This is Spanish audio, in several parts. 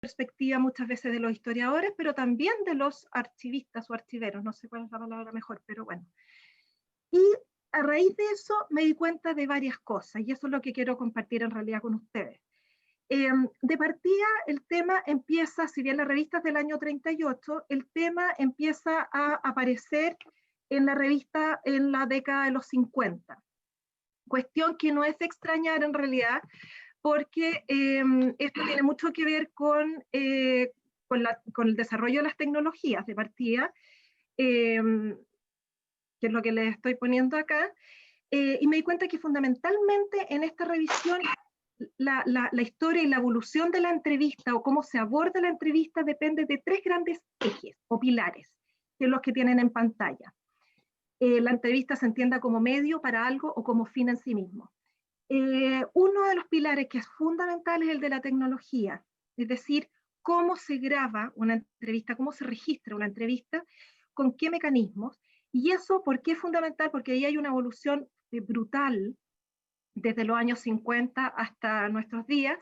perspectiva muchas veces de los historiadores, pero también de los archivistas o archiveros, no sé cuál es la palabra mejor, pero bueno. Y a raíz de eso me di cuenta de varias cosas, y eso es lo que quiero compartir en realidad con ustedes. De partida, el tema empieza, si bien la revista es del año 38, el tema empieza a aparecer en la revista en la década de los 50. Cuestión que no es de extrañar en realidad, porque esto tiene mucho que ver con el desarrollo de las tecnologías de partida, que es lo que les estoy poniendo acá, y me di cuenta que fundamentalmente en esta revisión la historia y la evolución de la entrevista o cómo se aborda la entrevista depende de tres grandes ejes o pilares, que son los que tienen en pantalla. La entrevista se entienda como medio para algo o como fin en sí mismo. Uno de los pilares que es fundamental es el de la tecnología, es decir, cómo se graba una entrevista, cómo se registra una entrevista, con qué mecanismos, y eso, ¿por qué es fundamental? Porque ahí hay una evolución brutal desde los años 50 hasta nuestros días,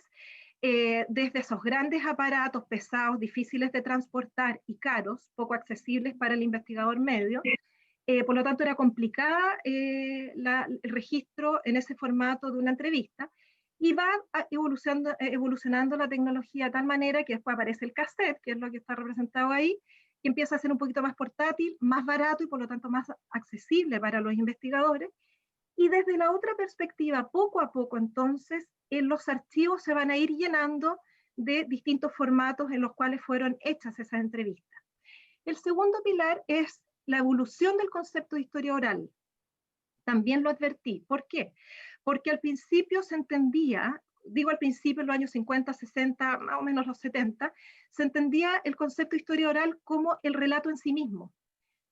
desde esos grandes aparatos pesados, difíciles de transportar y caros, poco accesibles para el investigador medio. Por lo tanto, era complicada el registro en ese formato de una entrevista, y va evolucionando la tecnología de tal manera que después aparece el cassette, que es lo que está representado ahí, que empieza a ser un poquito más portátil, más barato y por lo tanto más accesible para los investigadores. Y desde la otra perspectiva, poco a poco entonces, los archivos se van a ir llenando de distintos formatos en los cuales fueron hechas esas entrevistas. El segundo pilar es la evolución del concepto de historia oral. También lo advertí. ¿Por qué? Porque al principio se entendía, digo al principio, en los años 50, 60, más o menos los 70, se entendía el concepto de historia oral como el relato en sí mismo.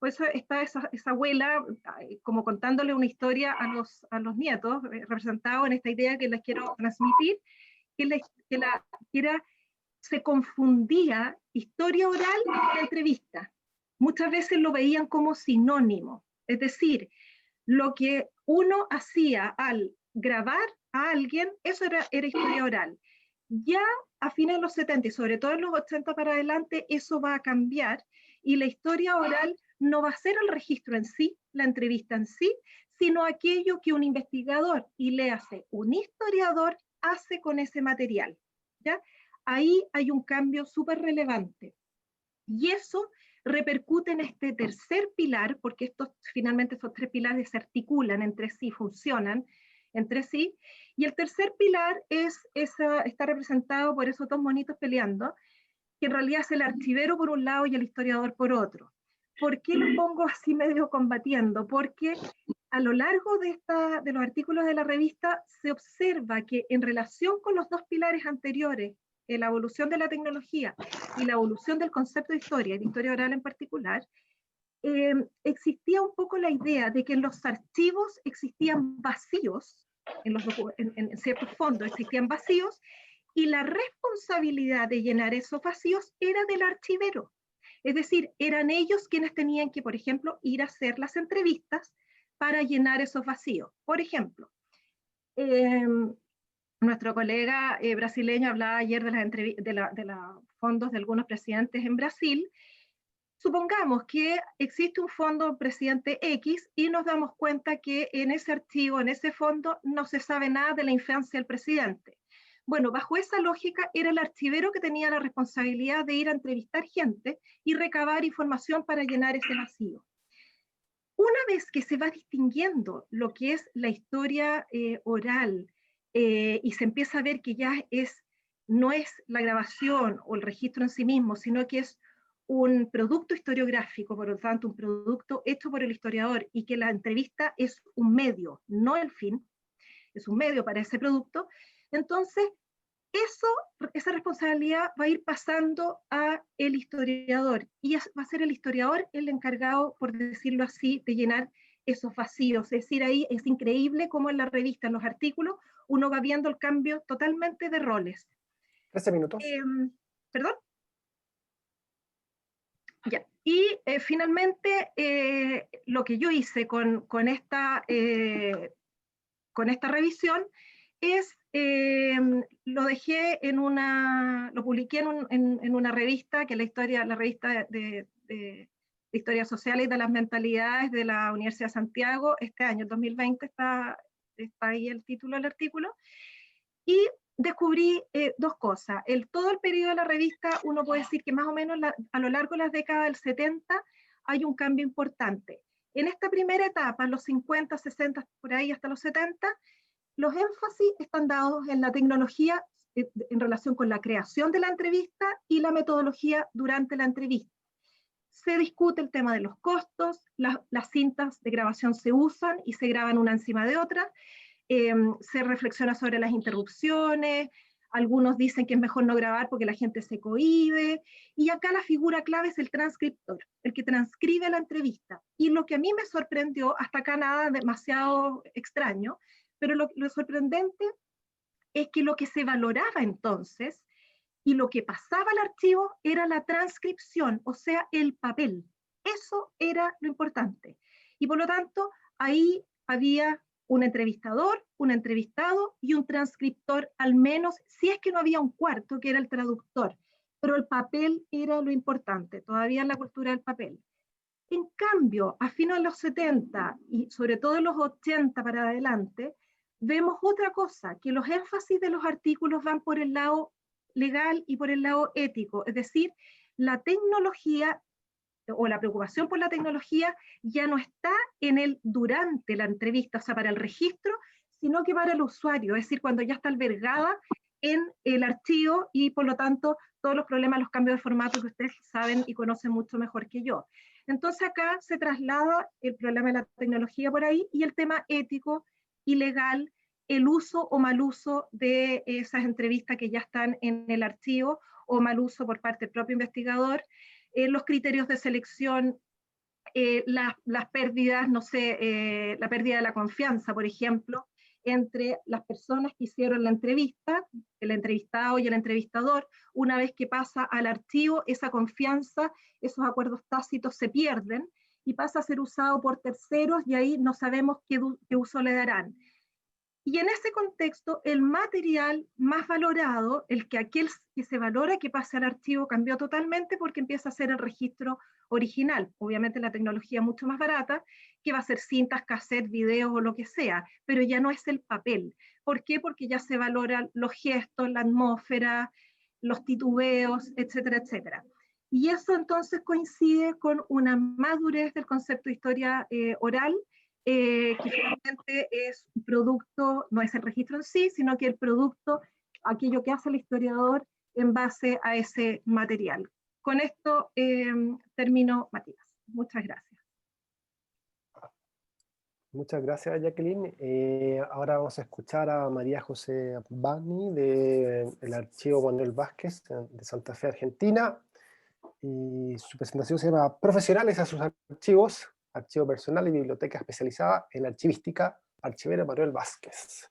Por eso está esa abuela como contándole una historia a los nietos, representado en esta idea que les quiero transmitir, que se confundía historia oral con entrevista. Muchas veces lo veían como sinónimo, es decir, lo que uno hacía al grabar a alguien, eso era historia oral. Ya a fines de los 70 y sobre todo en los 80 para adelante, eso va a cambiar y la historia oral no va a ser el registro en sí, la entrevista en sí, sino aquello que un investigador, y le hace un historiador, hace con ese material. ¿Ya? Ahí hay un cambio súper relevante. Y eso repercute en este tercer pilar, porque finalmente estos tres pilares se articulan entre sí, funcionan entre sí. Y el tercer pilar está representado por esos dos monitos peleando, que en realidad es el archivero por un lado y el historiador por otro. ¿Por qué lo pongo así medio combatiendo? Porque a lo largo de los artículos de la revista se observa que en relación con los dos pilares anteriores, la evolución de la tecnología y la evolución del concepto de historia, y de historia oral en particular, existía un poco la idea de que en los archivos existían vacíos, en ciertos fondos existían vacíos, y la responsabilidad de llenar esos vacíos era del archivero. Es decir, eran ellos quienes tenían que, por ejemplo, ir a hacer las entrevistas para llenar esos vacíos. Por ejemplo, nuestro colega brasileño hablaba ayer de los fondos de algunos presidentes en Brasil. Supongamos que existe un fondo presidente X y nos damos cuenta que en ese archivo, en ese fondo, no se sabe nada de la infancia del presidente. Bueno, bajo esa lógica era el archivero que tenía la responsabilidad de ir a entrevistar gente y recabar información para llenar ese vacío. Una vez que se va distinguiendo lo que es la historia oral y se empieza a ver que ya no es la grabación o el registro en sí mismo, sino que es un producto historiográfico, por lo tanto un producto hecho por el historiador, y que la entrevista es un medio, no el fin, es un medio para ese producto, entonces esa responsabilidad va a ir pasando a el historiador, y va a ser el historiador el encargado, por decirlo así, de llenar esos vacíos. Es decir, ahí es increíble cómo en la revista, en los artículos, uno va viendo el cambio totalmente de roles. 13 minutos. ¿Perdón? Ya. Y finalmente, lo que yo hice con esta revisión lo dejé lo publiqué en una revista, que es la revista de Historia Social y de las Mentalidades de la Universidad de Santiago. Este año, 2020, está ahí el título del artículo. Y descubrí dos cosas. Todo el periodo de la revista, uno puede decir que más o menos a lo largo de las décadas del 70 hay un cambio importante. En esta primera etapa, los 50, 60, por ahí hasta los 70, los énfasis están dados en la tecnología en relación con la creación de la entrevista y la metodología durante la entrevista. Se discute el tema de los costos, las cintas de grabación se usan y se graban una encima de otra, se reflexiona sobre las interrupciones, algunos dicen que es mejor no grabar porque la gente se cohíbe, y acá la figura clave es el transcriptor, el que transcribe la entrevista. Y lo que a mí me sorprendió, hasta acá nada demasiado extraño, pero lo sorprendente es que lo que se valoraba entonces y lo que pasaba al archivo era la transcripción, o sea, el papel. Eso era lo importante. Y por lo tanto, ahí había un entrevistador, un entrevistado y un transcriptor, al menos, si es que no había un cuarto, que era el traductor. Pero el papel era lo importante, todavía en la cultura del papel. En cambio, a fines de los 70 y sobre todo en los 80 para adelante, vemos otra cosa, que los énfasis de los artículos van por el lado legal y por el lado ético, es decir, la tecnología o la preocupación por la tecnología ya no está en el durante la entrevista, o sea, para el registro, sino que para el usuario, es decir, cuando ya está albergada en el archivo y por lo tanto todos los problemas, los cambios de formato que ustedes saben y conocen mucho mejor que yo. Entonces acá se traslada el problema de la tecnología por ahí y el tema ético y legal, el uso o mal uso de esas entrevistas que ya están en el archivo o mal uso por parte del propio investigador, los criterios de selección, las pérdidas, no sé, la pérdida de la confianza, por ejemplo, entre las personas que hicieron la entrevista, el entrevistado y el entrevistador. Una vez que pasa al archivo, esa confianza, esos acuerdos tácitos se pierden y pasa a ser usado por terceros y ahí no sabemos qué uso le darán. Y en ese contexto, el material más valorado, aquel que se valora que pase al archivo, cambió totalmente porque empieza a ser el registro original. Obviamente la tecnología es mucho más barata, que va a ser cintas, cassettes, videos o lo que sea, pero ya no es el papel. ¿Por qué? Porque ya se valoran los gestos, la atmósfera, los titubeos, etcétera, etcétera. Y eso entonces coincide con una madurez del concepto de historia oral, que finalmente es un producto, no es el registro en sí, sino que el producto, aquello que hace el historiador en base a ese material. Con esto termino, Matías. Muchas gracias. Muchas gracias, Jacqueline. Ahora vamos a escuchar a María José Bani del Archivo Manuel Vázquez de Santa Fe, Argentina. Y su presentación se llama Profesionales a sus archivos, archivo personal y biblioteca especializada en archivística, archivero Manuel Vázquez.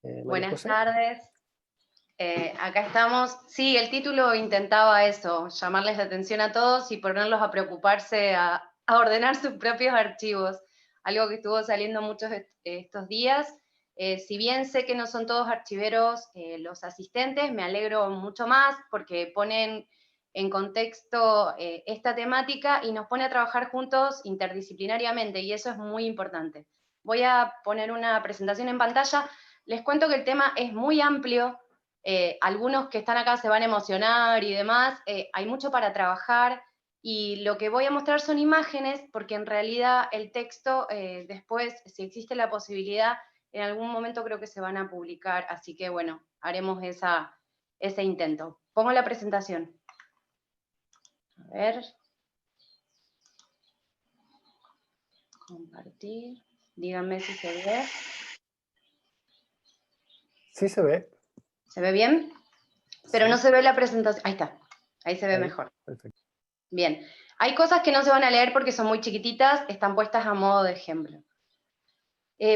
Buenas tardes. Acá estamos. Sí, el título intentaba eso, llamarles la atención a todos y ponerlos a preocuparse a ordenar sus propios archivos, algo que estuvo saliendo muchos estos días. Si bien sé que no son todos archiveros los asistentes, me alegro mucho más porque ponen en contexto esta temática y nos pone a trabajar juntos interdisciplinariamente, y eso es muy importante. Voy a poner una presentación en pantalla. Les cuento que el tema es muy amplio. Algunos que están acá se van a emocionar y demás. Hay mucho para trabajar, y lo que voy a mostrar son imágenes, porque en realidad el texto, después, si existe la posibilidad, en algún momento creo que se van a publicar, así que bueno, haremos ese intento. Pongo la presentación. A ver. Compartir. Díganme si se ve. Sí se ve. ¿Se ve bien? Pero sí, no se ve la presentación. Ahí está. Ahí se ve mejor. Perfecto. Bien. Hay cosas que no se van a leer porque son muy chiquititas, están puestas a modo de ejemplo.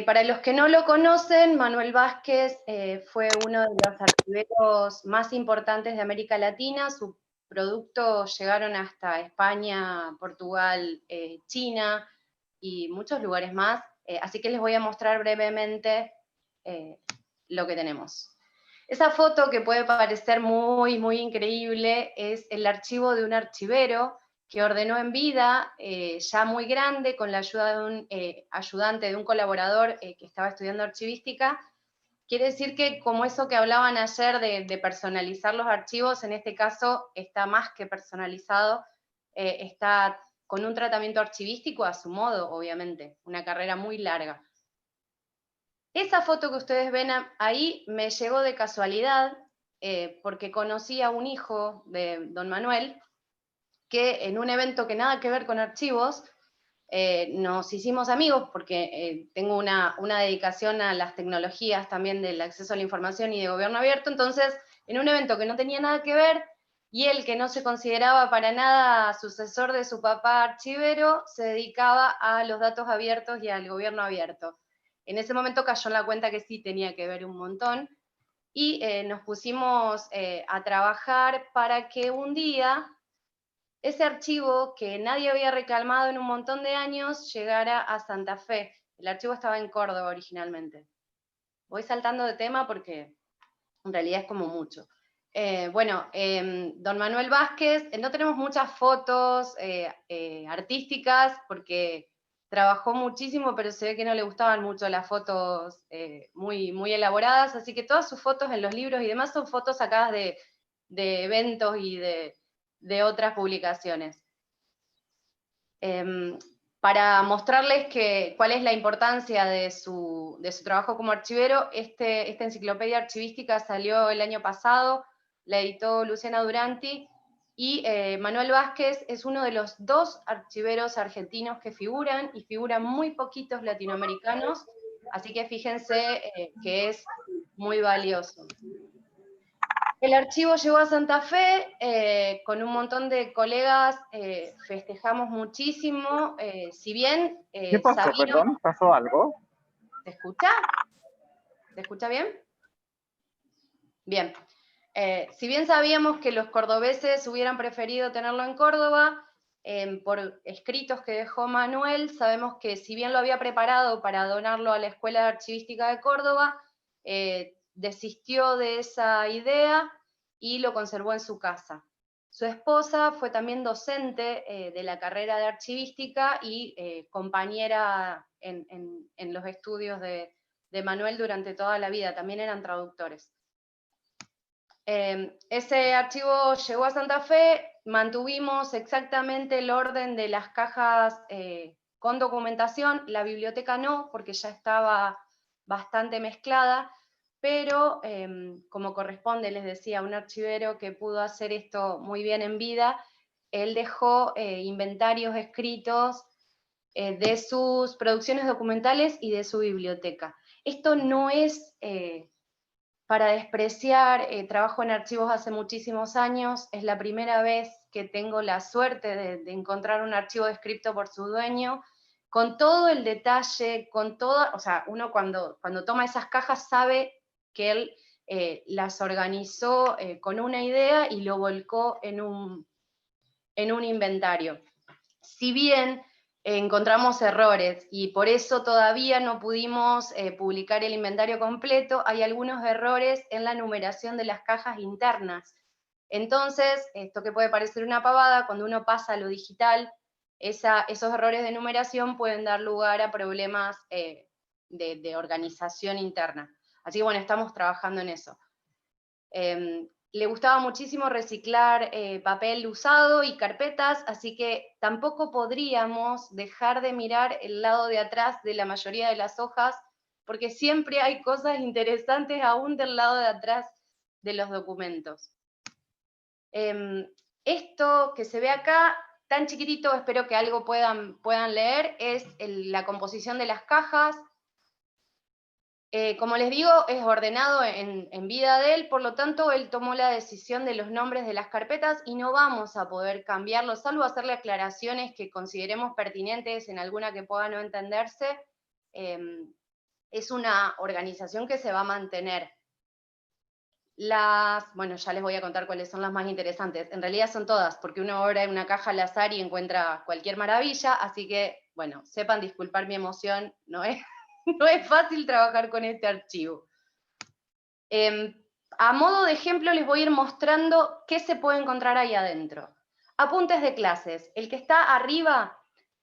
Para los que no lo conocen, Manuel Vázquez fue uno de los archiveros más importantes de América Latina. Sus productos llegaron hasta España, Portugal, China y muchos lugares más. Así que les voy a mostrar brevemente lo que tenemos. Esa foto, que puede parecer muy, muy increíble, es el archivo de un archivero que ordenó en vida, ya muy grande, con la ayuda de un ayudante, de un colaborador que estaba estudiando archivística. Quiere decir que, como eso que hablaban ayer de personalizar los archivos, en este caso está más que personalizado, está con un tratamiento archivístico a su modo, obviamente, una carrera muy larga. Esa foto que ustedes ven ahí me llegó de casualidad, porque conocí a un hijo de don Manuel, que en un evento que nada que ver con archivos, nos hicimos amigos, porque tengo una dedicación a las tecnologías también del acceso a la información y de gobierno abierto. Entonces, en un evento que no tenía nada que ver, y él, que no se consideraba para nada sucesor de su papá archivero, se dedicaba a los datos abiertos y al gobierno abierto. En ese momento cayó en la cuenta que sí tenía que ver un montón, y nos pusimos a trabajar para que un día ese archivo, que nadie había reclamado en un montón de años, llegara a Santa Fe. El archivo estaba en Córdoba originalmente. Voy saltando de tema porque en realidad es como mucho. Don Manuel Vázquez, no tenemos muchas fotos artísticas porque trabajó muchísimo, pero se ve que no le gustaban mucho las fotos muy, muy elaboradas, así que todas sus fotos en los libros y demás son fotos sacadas de eventos y de otras publicaciones. Para mostrarles cuál es la importancia de su trabajo como archivero, esta enciclopedia archivística salió el año pasado, la editó Luciana Duranti, y Manuel Vázquez es uno de los 2 archiveros argentinos que figuran, y figuran muy poquitos latinoamericanos, así que fíjense que es muy valioso. El archivo llegó a Santa Fe, con un montón de colegas festejamos muchísimo, si bien ¿Qué pasó, perdón? ¿Pasó algo? ¿Se escucha? ¿Se escucha bien? Bien. Si bien sabíamos que los cordobeses hubieran preferido tenerlo en Córdoba, por escritos que dejó Manuel, sabemos que si bien lo había preparado para donarlo a la Escuela Archivística de Córdoba, desistió de esa idea y lo conservó en su casa. Su esposa fue también docente de la carrera de archivística y compañera en los estudios de Manuel durante toda la vida, también eran traductores. Ese archivo llegó a Santa Fe, mantuvimos exactamente el orden de las cajas con documentación, la biblioteca no, porque ya estaba bastante mezclada, pero como corresponde, les decía, un archivero que pudo hacer esto muy bien en vida, él dejó inventarios escritos de sus producciones documentales y de su biblioteca. Esto no es para despreciar, trabajo en archivos hace muchísimos años, es la primera vez que tengo la suerte de encontrar un archivo descrito por su dueño, con todo el detalle, con todo, o sea, uno cuando toma esas cajas sabe que él las organizó con una idea y lo volcó en un inventario. Si bien encontramos errores y por eso todavía no pudimos publicar el inventario completo, hay algunos errores en la numeración de las cajas internas. Entonces, esto que puede parecer una pavada, cuando uno pasa a lo digital, esos errores de numeración pueden dar lugar a problemas de organización interna. Así que bueno, estamos trabajando en eso. Le gustaba muchísimo reciclar papel usado y carpetas, así que tampoco podríamos dejar de mirar el lado de atrás de la mayoría de las hojas, porque siempre hay cosas interesantes aún del lado de atrás de los documentos. Esto que se ve acá, tan chiquitito, espero que algo puedan leer, es la composición de las cajas. Como les digo, es ordenado en vida de él, por lo tanto, él tomó la decisión de los nombres de las carpetas y no vamos a poder cambiarlos, salvo hacerle aclaraciones que consideremos pertinentes en alguna que pueda no entenderse. Es una organización que se va a mantener. Bueno, ya les voy a contar cuáles son las más interesantes. En realidad son todas, porque uno abre una caja al azar y encuentra cualquier maravilla, así que, bueno, sepan disculpar mi emoción, no es fácil trabajar con este archivo. A modo de ejemplo les voy a ir mostrando qué se puede encontrar ahí adentro. Apuntes de clases. El que está arriba,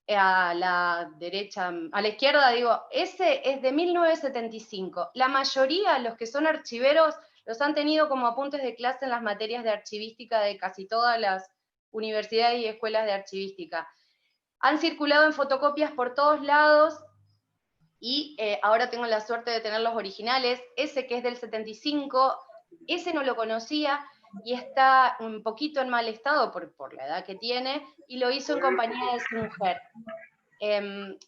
a la derecha, a la izquierda, digo, ese es de 1975. La mayoría, los que son archiveros, los han tenido como apuntes de clase en las materias de archivística de casi todas las universidades y escuelas de archivística. Han circulado en fotocopias por todos lados, y ahora tengo la suerte de tener los originales. Ese que es del 75, ese no lo conocía, y está un poquito en mal estado por la edad que tiene, y lo hizo en compañía de su mujer.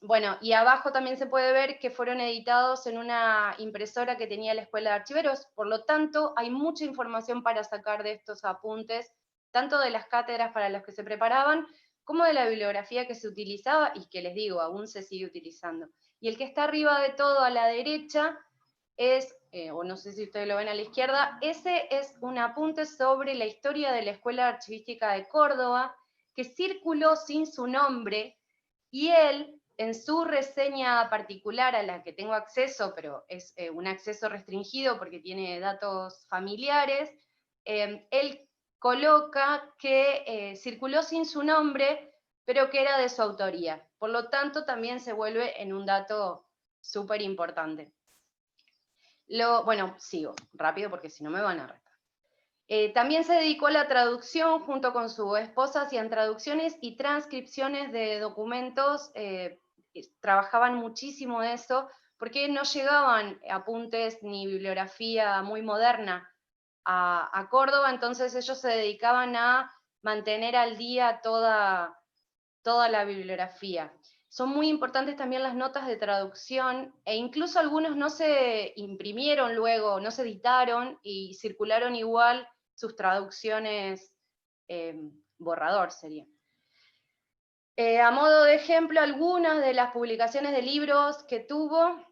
Bueno, y abajo también se puede ver que fueron editados en una impresora que tenía la Escuela de Archiveros, por lo tanto hay mucha información para sacar de estos apuntes, tanto de las cátedras para los que se preparaban, como de la bibliografía que se utilizaba, y que les digo, aún se sigue utilizando. Y el que está arriba de todo a la derecha es, o no sé si ustedes lo ven a la izquierda, ese es un apunte sobre la historia de la Escuela Archivística de Córdoba, que circuló sin su nombre, y él, en su reseña particular a la que tengo acceso, pero es un acceso restringido porque tiene datos familiares, él coloca que circuló sin su nombre, pero que era de su autoría. Por lo tanto, también se vuelve en un dato súper importante. Bueno, sigo rápido porque si no me van a retar. También se dedicó a la traducción junto con su esposa, hacían traducciones y transcripciones de documentos, trabajaban muchísimo eso, porque no llegaban apuntes ni bibliografía muy moderna a Córdoba, entonces ellos se dedicaban a mantener al día toda la bibliografía. Son muy importantes también las notas de traducción, e incluso algunos no se imprimieron luego, no se editaron, y circularon igual sus traducciones, borrador sería. A modo de ejemplo, algunas de las publicaciones de libros que tuvo,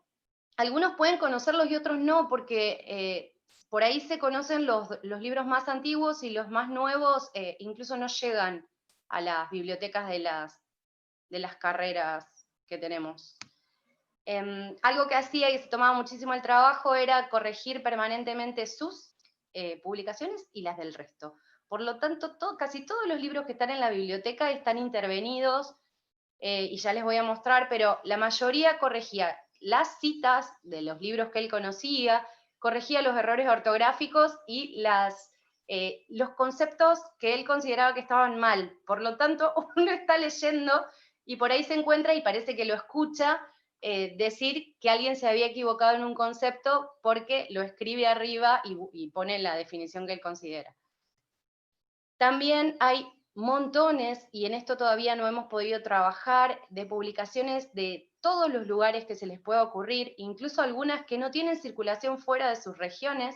algunos pueden conocerlos y otros no, porque por ahí se conocen los libros más antiguos, y los más nuevos incluso no llegan a las bibliotecas de las carreras que tenemos. Algo que hacía y se tomaba muchísimo el trabajo era corregir permanentemente sus publicaciones y las del resto. Por lo tanto, casi todos los libros que están en la biblioteca están intervenidos, y ya les voy a mostrar, pero la mayoría corregía las citas de los libros que él conocía, corregía los errores ortográficos y los conceptos que él consideraba que estaban mal. Por lo tanto, uno está leyendo y por ahí se encuentra, y parece que lo escucha, decir que alguien se había equivocado en un concepto porque lo escribe arriba y pone la definición que él considera. También hay montones, y en esto todavía no hemos podido trabajar, de publicaciones de todos los lugares que se les pueda ocurrir, incluso algunas que no tienen circulación fuera de sus regiones,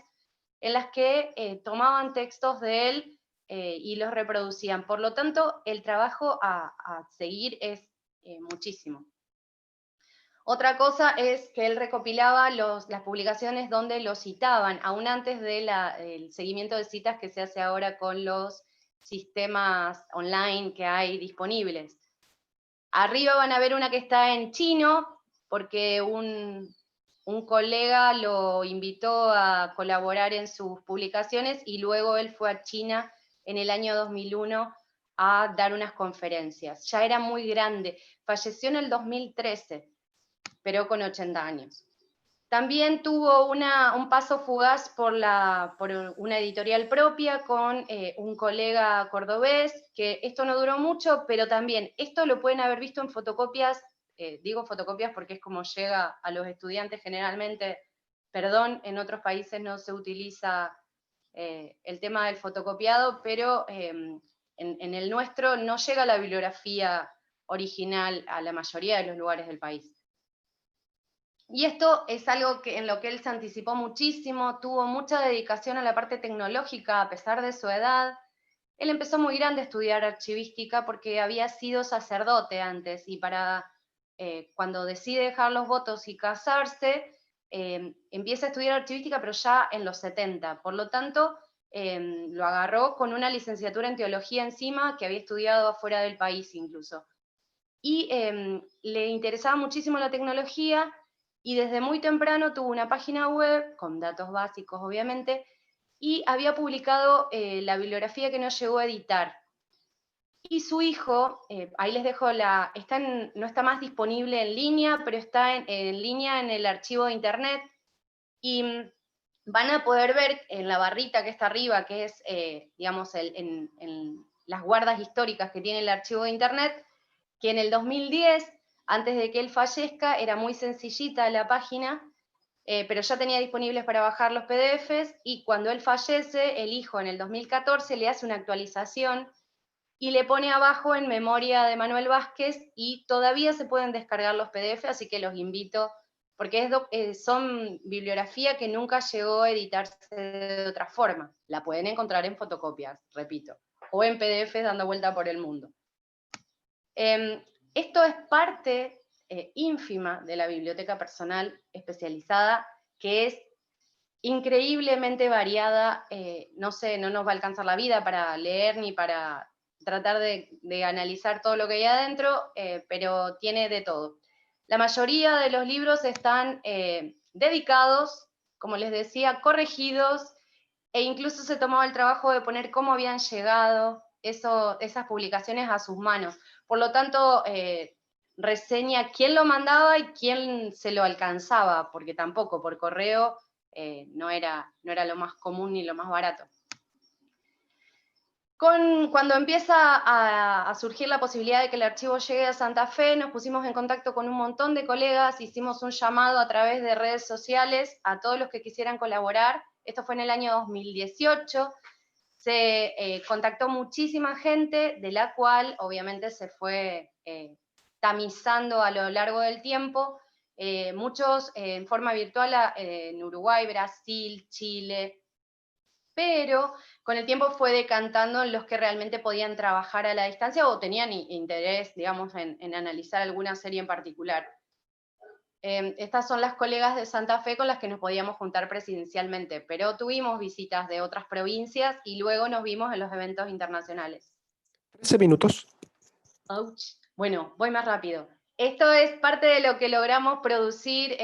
en las que tomaban textos de él y los reproducían. Por lo tanto, el trabajo a seguir es muchísimo. Otra cosa es que él recopilaba las publicaciones donde lo citaban, aún antes del seguimiento de citas que se hace ahora con los sistemas online que hay disponibles. Arriba van a ver una que está en chino, porque un colega lo invitó a colaborar en sus publicaciones, y luego él fue a China en el año 2001 a dar unas conferencias. Ya era muy grande, falleció en el 2013, pero con 80 años. También tuvo un paso fugaz por una editorial propia con un colega cordobés, que esto no duró mucho, pero también esto lo pueden haber visto en fotocopias, digo fotocopias porque es como llega a los estudiantes generalmente, perdón, en otros países no se utiliza el tema del fotocopiado, pero en el nuestro no llega la bibliografía original a la mayoría de los lugares del país. Y esto es algo en lo que él se anticipó muchísimo, tuvo mucha dedicación a la parte tecnológica a pesar de su edad. Él empezó muy grande a estudiar archivística porque había sido sacerdote antes, y cuando decide dejar los votos y casarse, empieza a estudiar archivística, pero ya en los 70. Por lo tanto, lo agarró con una licenciatura en teología encima, que había estudiado afuera del país incluso. Y le interesaba muchísimo la tecnología, y desde muy temprano tuvo una página web, con datos básicos obviamente, y había publicado la bibliografía que no llegó a editar. Y su hijo, ahí les dejo no está más disponible en línea, pero está en línea en el archivo de internet, y van a poder ver en la barrita que está arriba, que es, digamos, en las guardas históricas que tiene el archivo de internet, que en el 2010, antes de que él fallezca, era muy sencillita la página, pero ya tenía disponibles para bajar los PDFs, y cuando él fallece, el hijo en el 2014 le hace una actualización y le pone abajo en memoria de Manuel Vázquez, y todavía se pueden descargar los PDF, así que los invito, porque son bibliografía que nunca llegó a editarse de otra forma. La pueden encontrar en fotocopias, repito, o en PDF dando vuelta por el mundo. Esto es parte ínfima de la biblioteca personal especializada, que es increíblemente variada. No sé, no nos va a alcanzar la vida para leer ni para tratar de analizar todo lo que hay adentro, pero tiene de todo. La mayoría de los libros están dedicados, como les decía, corregidos, e incluso se tomó el trabajo de poner cómo habían llegado esas publicaciones a sus manos. Por lo tanto, reseña quién lo mandaba y quién se lo alcanzaba, porque tampoco por correo no era lo más común ni lo más barato. Cuando empieza a surgir la posibilidad de que el archivo llegue a Santa Fe, nos pusimos en contacto con un montón de colegas, hicimos un llamado a través de redes sociales a todos los que quisieran colaborar. Esto fue en el año 2018, se contactó muchísima gente, de la cual obviamente se fue tamizando a lo largo del tiempo, muchos en forma virtual en Uruguay, Brasil, Chile, pero con el tiempo fue decantando en los que realmente podían trabajar a la distancia o tenían interés, digamos, en analizar alguna serie en particular. Estas son las colegas de Santa Fe con las que nos podíamos juntar presidencialmente, pero tuvimos visitas de otras provincias y luego nos vimos en los eventos internacionales. 13 minutos. Ouch. Bueno, voy más rápido. Esto es parte de lo que logramos producir,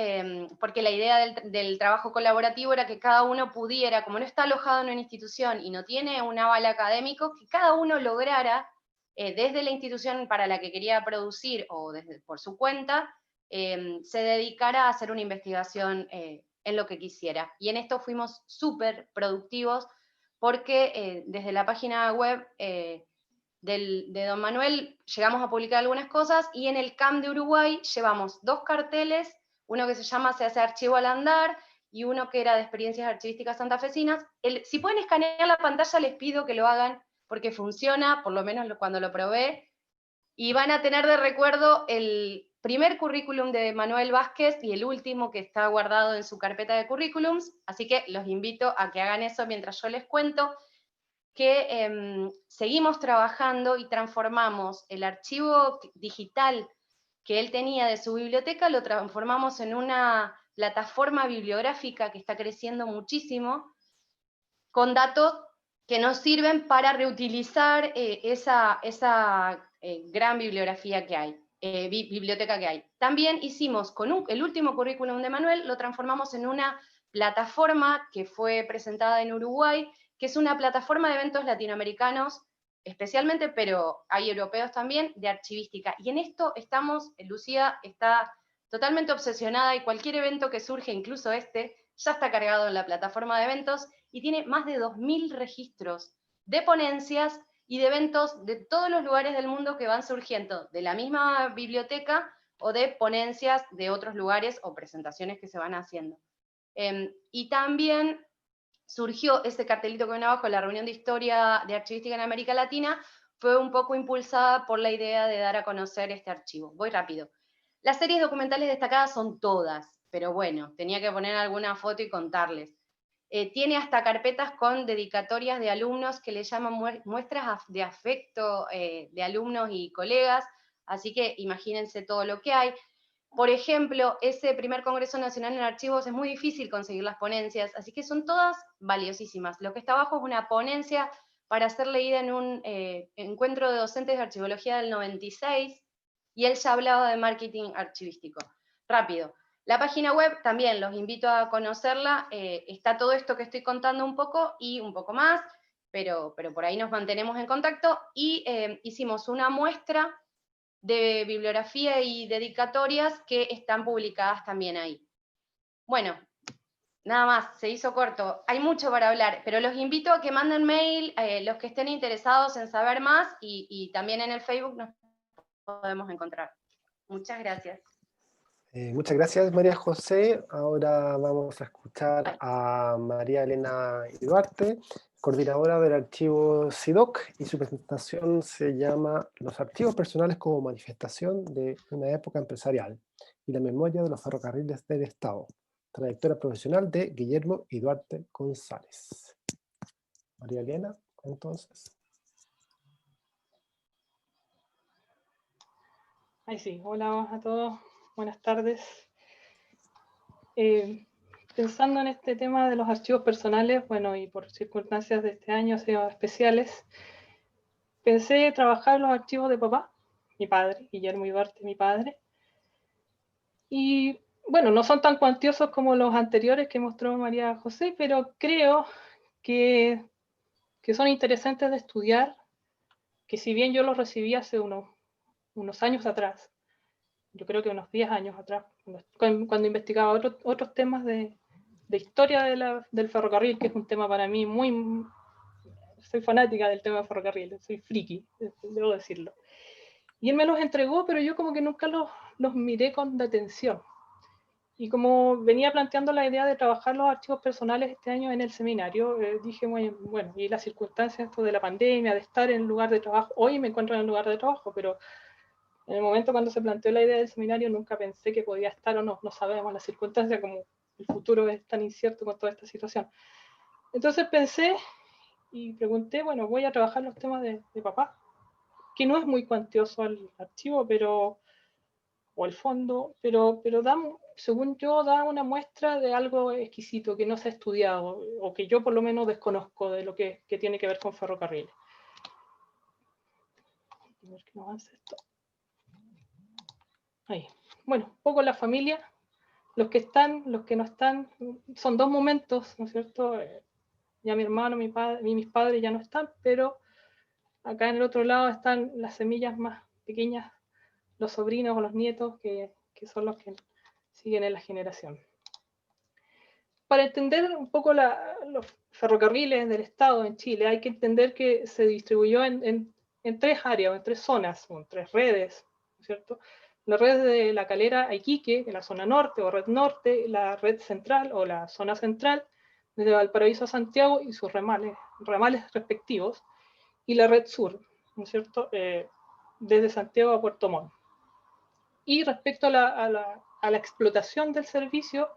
porque la idea del trabajo colaborativo era que cada uno pudiera, como no está alojado en una institución y no tiene un aval académico, que cada uno lograra, desde la institución para la que quería producir o por su cuenta, se dedicara a hacer una investigación en lo que quisiera. Y en esto fuimos súper productivos, porque desde la página web de don Manuel llegamos a publicar algunas cosas, y en el CAM de Uruguay llevamos 2 carteles, uno que se llama Se hace archivo al andar, y uno que era de experiencias archivísticas santafesinas. Si pueden escanear la pantalla, les pido que lo hagan, porque funciona, por lo menos cuando lo probé, y van a tener de recuerdo el primer currículum de Manuel Vázquez y el último que está guardado en su carpeta de currículums, así que los invito a que hagan eso mientras yo les cuento que seguimos trabajando y transformamos el archivo digital que él tenía de su biblioteca, lo transformamos en una plataforma bibliográfica que está creciendo muchísimo, con datos que nos sirven para reutilizar esa gran bibliografía que hay, biblioteca que hay. También hicimos, con el último currículum de Manuel, lo transformamos en una plataforma que fue presentada en Uruguay, que es una plataforma de eventos latinoamericanos, especialmente, pero hay europeos también, de archivística. Y en esto estamos, Lucía está totalmente obsesionada, y cualquier evento que surge, incluso este, ya está cargado en la plataforma de eventos, y tiene más de 2000 registros de ponencias y de eventos de todos los lugares del mundo que van surgiendo de la misma biblioteca o de ponencias de otros lugares o presentaciones que se van haciendo. Y también surgió ese cartelito que ven abajo, la reunión de historia de archivística en América Latina, fue un poco impulsada por la idea de dar a conocer este archivo. Voy rápido. Las series documentales destacadas son todas, pero bueno, tenía que poner alguna foto y contarles. Tiene hasta carpetas con dedicatorias de alumnos que le llaman muestras de afecto de alumnos y colegas, así que imagínense todo lo que hay. Por ejemplo, ese primer Congreso Nacional en Archivos es muy difícil conseguir las ponencias, así que son todas valiosísimas. Lo que está abajo es una ponencia para ser leída en un encuentro de docentes de archivología del 96, y él ya hablaba de marketing archivístico. Rápido. La página web también los invito a conocerla, está todo esto que estoy contando un poco y un poco más, pero por ahí nos mantenemos en contacto, y hicimos una muestra de bibliografía y dedicatorias que están publicadas también ahí. Bueno, nada más, se hizo corto, hay mucho para hablar, pero los invito a que manden mail, los que estén interesados en saber más, y también en el Facebook nos podemos encontrar. Muchas gracias. Muchas gracias, María José. Ahora vamos a escuchar a María Elena Duarte, coordinadora del archivo CIDOC, y su presentación se llama Los archivos personales como manifestación de una época empresarial y la memoria de los ferrocarriles del Estado. Trayectoria profesional de Guillermo Duarte González. María Elena, entonces. Ahí sí, hola a todos, buenas tardes. Pensando en este tema de los archivos personales, bueno, y por circunstancias de este año especiales, pensé trabajar los archivos de papá, mi padre, Guillermo Duarte, mi padre. Y bueno, no son tan cuantiosos como los anteriores que mostró María José, pero creo que son interesantes de estudiar, que si bien yo los recibí hace unos años atrás, yo creo que unos 10 años atrás, cuando investigaba otros temas de historia del ferrocarril, que es un tema para mí soy fanática del tema del ferrocarril, soy friki, debo decirlo. Y él me los entregó, pero yo como que nunca los miré con atención. Y como venía planteando la idea de trabajar los archivos personales este año en el seminario, dije, bueno, y las circunstancias esto de la pandemia, de estar en el lugar de trabajo, hoy me encuentro en el lugar de trabajo, pero en el momento cuando se planteó la idea del seminario nunca pensé que podía estar o no sabemos las circunstancias, como el futuro es tan incierto con toda esta situación. Entonces pensé y pregunté, bueno, voy a trabajar los temas de papá, que no es muy cuantioso el archivo, o el fondo, pero según yo da una muestra de algo exquisito que no se ha estudiado, o que yo por lo menos desconozco de lo que tiene que ver con ferrocarriles. A ver que no avance esto. Ahí. Bueno, un poco la familia, los que están, los que no están, son dos momentos, ¿no es cierto? Ya mi hermano, mi padre y mis padres ya no están, pero acá en el otro lado están las semillas más pequeñas, los sobrinos o los nietos, que son los que siguen en la generación. Para entender un poco los ferrocarriles del Estado en Chile, hay que entender que se distribuyó en tres áreas, en tres zonas, o en tres redes, ¿no es cierto? La red de La Calera a Iquique, en la zona norte o red norte, la red central o la zona central, desde Valparaíso a Santiago y sus ramales respectivos, y la red sur, ¿no es cierto? Desde Santiago a Puerto Montt. Y respecto a la explotación del servicio,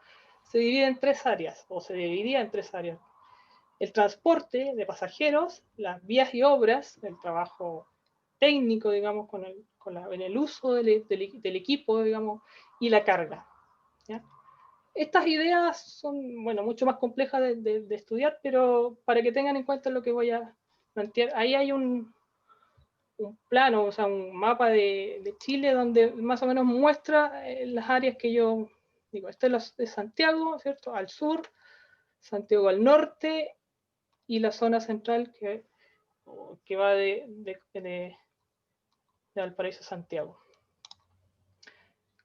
se divide en tres áreas, o se dividía en tres áreas. El transporte de pasajeros, las vías y obras, el trabajo técnico, digamos, en el uso del equipo, digamos, y la carga. ¿Ya? Estas ideas son, bueno, mucho más complejas de estudiar, pero para que tengan en cuenta lo que voy a plantear, ahí hay un plano, o sea, un mapa de Chile donde más o menos muestra las áreas que yo digo. Este es de Santiago, ¿cierto? Al sur, Santiago al norte, y la zona central que va de Valparaíso a Santiago.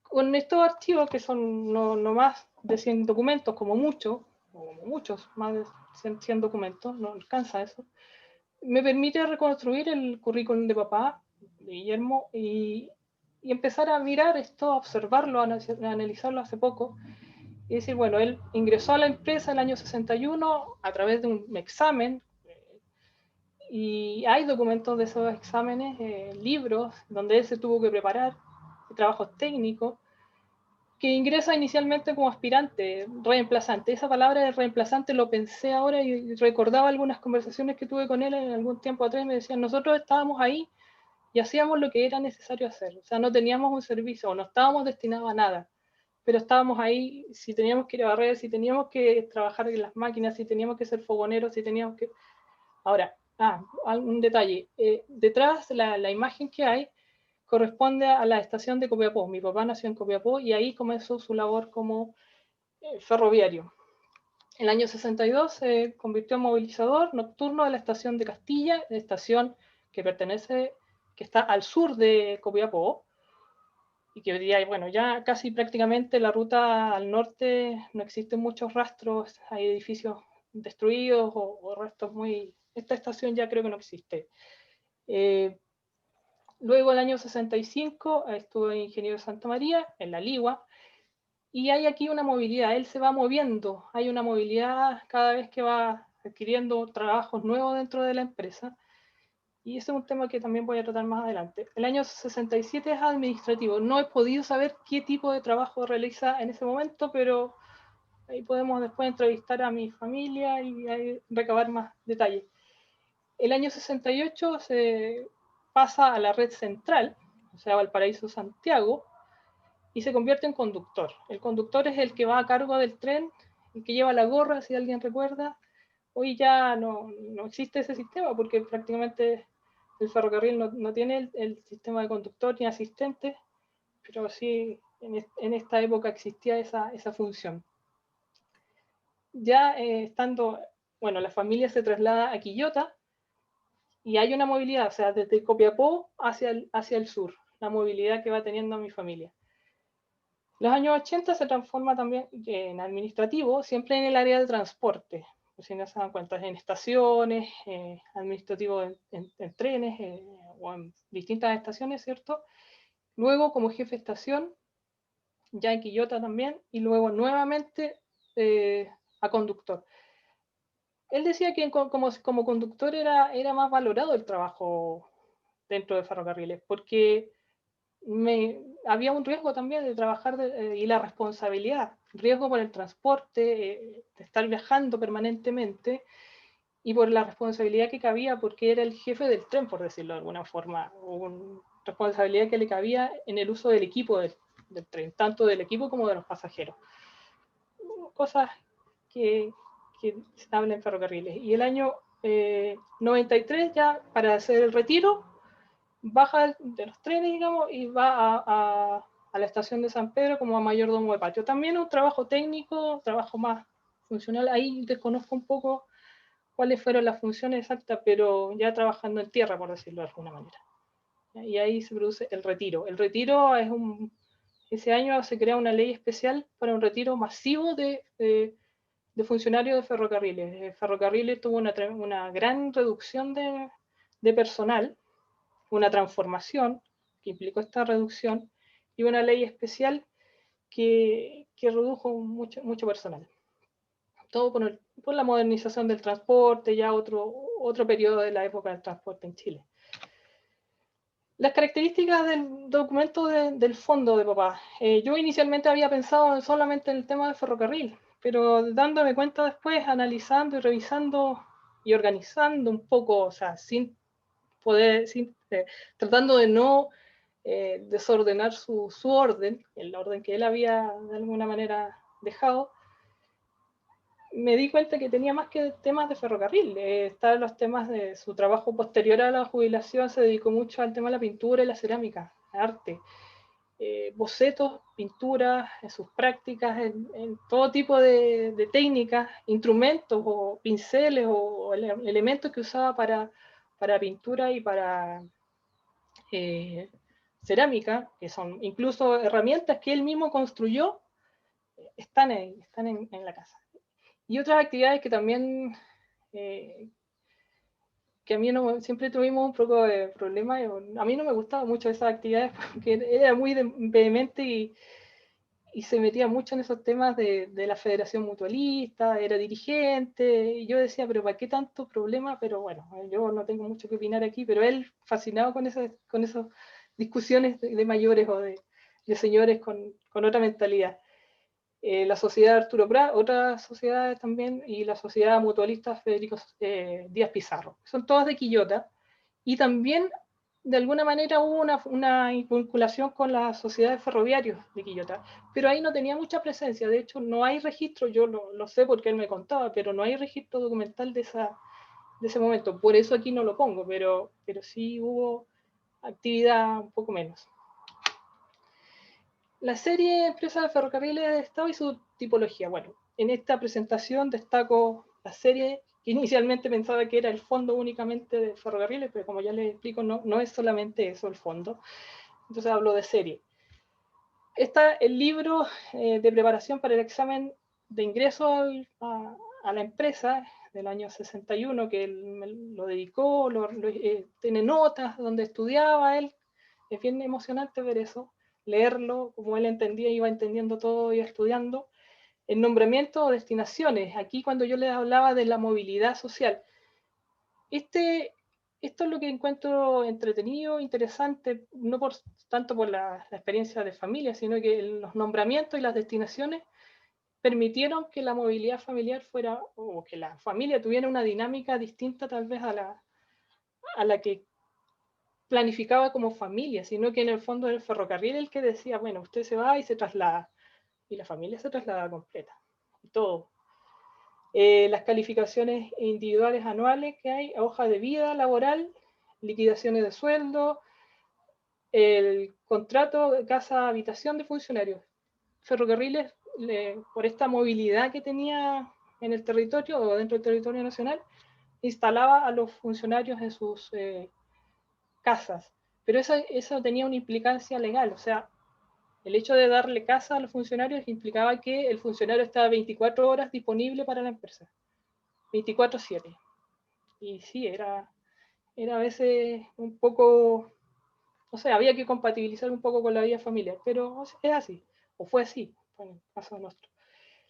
Con estos archivos, que son no más de 100 documentos, como muchos, más de 100 documentos, no alcanza eso, me permite reconstruir el currículum de papá, de Guillermo, y empezar a mirar esto, a observarlo, a analizarlo hace poco, y decir, bueno, él ingresó a la empresa en el año 61 a través de un examen, y hay documentos de esos exámenes, libros, donde él se tuvo que preparar, trabajos técnicos, que ingresa inicialmente como aspirante, reemplazante. Esa palabra de reemplazante lo pensé ahora y recordaba algunas conversaciones que tuve con él en algún tiempo atrás, y me decían, nosotros estábamos ahí y hacíamos lo que era necesario hacer. O sea, no teníamos un servicio, o no estábamos destinados a nada, pero estábamos ahí, si teníamos que ir a barrer, si teníamos que trabajar en las máquinas, si teníamos que ser fogoneros, si teníamos que... Ahora, un detalle, detrás la imagen que hay corresponde a la estación de Copiapó. Mi papá nació en Copiapó y ahí comenzó su labor como ferroviario. En el año 62 se convirtió en movilizador nocturno de la estación de Castilla, estación que está al sur de Copiapó, y que hoy día, bueno, ya casi prácticamente la ruta al norte no existen muchos rastros, hay edificios destruidos o restos muy... Esta estación ya creo que no existe. Luego, el año 65, estuve en Ingeniero Santa María, en La Ligua, y hay aquí una movilidad, él se va moviendo, hay una movilidad cada vez que va adquiriendo trabajos nuevos dentro de la empresa, y ese es un tema que también voy a tratar más adelante. El año 67 es administrativo, no he podido saber qué tipo de trabajo realiza en ese momento, pero ahí podemos después entrevistar a mi familia y recabar más detalles. El año 68 se pasa a la red central, o sea, Valparaíso Santiago, y se convierte en conductor. El conductor es el que va a cargo del tren, el que lleva la gorra, si alguien recuerda. Hoy ya no existe ese sistema porque prácticamente el ferrocarril no tiene el sistema de conductor ni asistente, pero sí en esta época existía esa función. Ya estando, bueno, la familia se traslada a Quillota y hay una movilidad, o sea, desde Copiapó hacia el sur, la movilidad que va teniendo mi familia. Los años 80 se transforma también en administrativo, siempre en el área de transporte, si no se dan cuenta, en estaciones, administrativo en trenes o en distintas estaciones, ¿cierto? Luego como jefe de estación, ya en Quillota también, y luego nuevamente a conductor. Él decía que como conductor era más valorado el trabajo dentro de ferrocarriles, porque había un riesgo también de trabajar y la responsabilidad, riesgo por el transporte, de estar viajando permanentemente y por la responsabilidad que cabía porque era el jefe del tren, por decirlo de alguna forma, una responsabilidad que le cabía en el uso del equipo del tren, tanto del equipo como de los pasajeros. Cosas que se hablan en ferrocarriles. Y el año 93 ya para hacer el retiro, baja de los trenes, digamos, y va a la estación de San Pedro como a mayordomo de patio. También un trabajo técnico, trabajo más funcional. Ahí desconozco un poco cuáles fueron las funciones exactas, pero ya trabajando en tierra, por decirlo de alguna manera. Y ahí se produce el retiro. El retiro es ese año se crea una ley especial para un retiro masivo de funcionarios de ferrocarriles. Ferrocarriles tuvo una gran reducción de personal, una transformación que implicó esta reducción y una ley especial que redujo mucho personal. Todo por la modernización del transporte, ya otro periodo de la época del transporte en Chile. Las características del documento del fondo de papá. Yo inicialmente había pensado solamente en el tema del ferrocarril, pero dándome cuenta después, analizando y revisando y organizando un poco, o sea, tratando de no desordenar su orden, el orden que él había de alguna manera dejado, me di cuenta que tenía más que temas de ferrocarril. Estaban los temas de su trabajo posterior a la jubilación, se dedicó mucho al tema de la pintura y la cerámica, arte. Bocetos, pinturas, en sus prácticas, en todo tipo de técnicas, instrumentos o pinceles o elementos que usaba para pintura y para cerámica, que son incluso herramientas que él mismo construyó, están en la casa. Y otras actividades que también, que a mí siempre tuvimos un poco de problema, a mí no me gustaban mucho esas actividades porque era muy vehemente y se metía mucho en esos temas de la Federación Mutualista, era dirigente, y yo decía, pero ¿para qué tanto problema? Pero bueno, yo no tengo mucho que opinar aquí, pero él fascinado con esas discusiones de mayores o de señores con otra mentalidad. La sociedad Arturo Prat, otras sociedades también, y la sociedad mutualista Federico Díaz Pizarro. Son todas de Quillota, y también de alguna manera hubo una vinculación con las sociedades ferroviarias de Quillota, pero ahí no tenía mucha presencia. De hecho, no hay registro, yo lo sé porque él me contaba, pero no hay registro documental de ese momento. Por eso aquí no lo pongo, pero sí hubo actividad un poco menos. La serie Empresas de Ferrocarriles de Estado y su tipología. Bueno, en esta presentación destaco la serie que inicialmente pensaba que era el fondo únicamente de ferrocarriles, pero como ya les explico, no es solamente eso el fondo. Entonces hablo de serie. Está el libro de preparación para el examen de ingreso a la empresa del año 61, que él me lo dedicó, tiene notas donde estudiaba él. Es bien emocionante ver eso, leerlo, como él entendía, iba entendiendo todo, iba estudiando. El nombramiento o destinaciones, aquí cuando yo les hablaba de la movilidad social, esto es lo que encuentro entretenido, interesante, no tanto por la experiencia de familia, sino que los nombramientos y las destinaciones permitieron que la movilidad familiar fuera, o que la familia tuviera una dinámica distinta tal vez a la que planificaba como familia, sino que en el fondo era el ferrocarril el que decía, bueno, usted se va y se traslada, y la familia se traslada completa, y todo. Las calificaciones individuales anuales que hay, hoja de vida laboral, liquidaciones de sueldo, el contrato de casa-habitación de funcionarios. Ferrocarriles, por esta movilidad que tenía en el territorio o dentro del territorio nacional, instalaba a los funcionarios en sus casas. Pero eso tenía una implicancia legal, o sea, el hecho de darle casa a los funcionarios implicaba que el funcionario estaba 24 horas disponible para la empresa. 24/7. Y sí, era a veces un poco, o sea, había que compatibilizar un poco con la vida familiar, pero es así, o fue así, en el caso nuestro.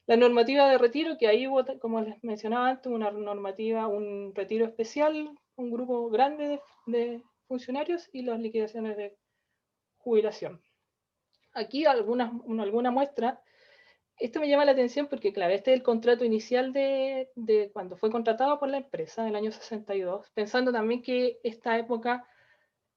La normativa de retiro, que ahí hubo, como les mencionaba antes, una normativa, un retiro especial, un grupo grande de funcionarios y las liquidaciones de jubilación. Aquí alguna muestra. Esto me llama la atención porque, claro, este es el contrato inicial de cuando fue contratado por la empresa, en el año 62, pensando también que esta época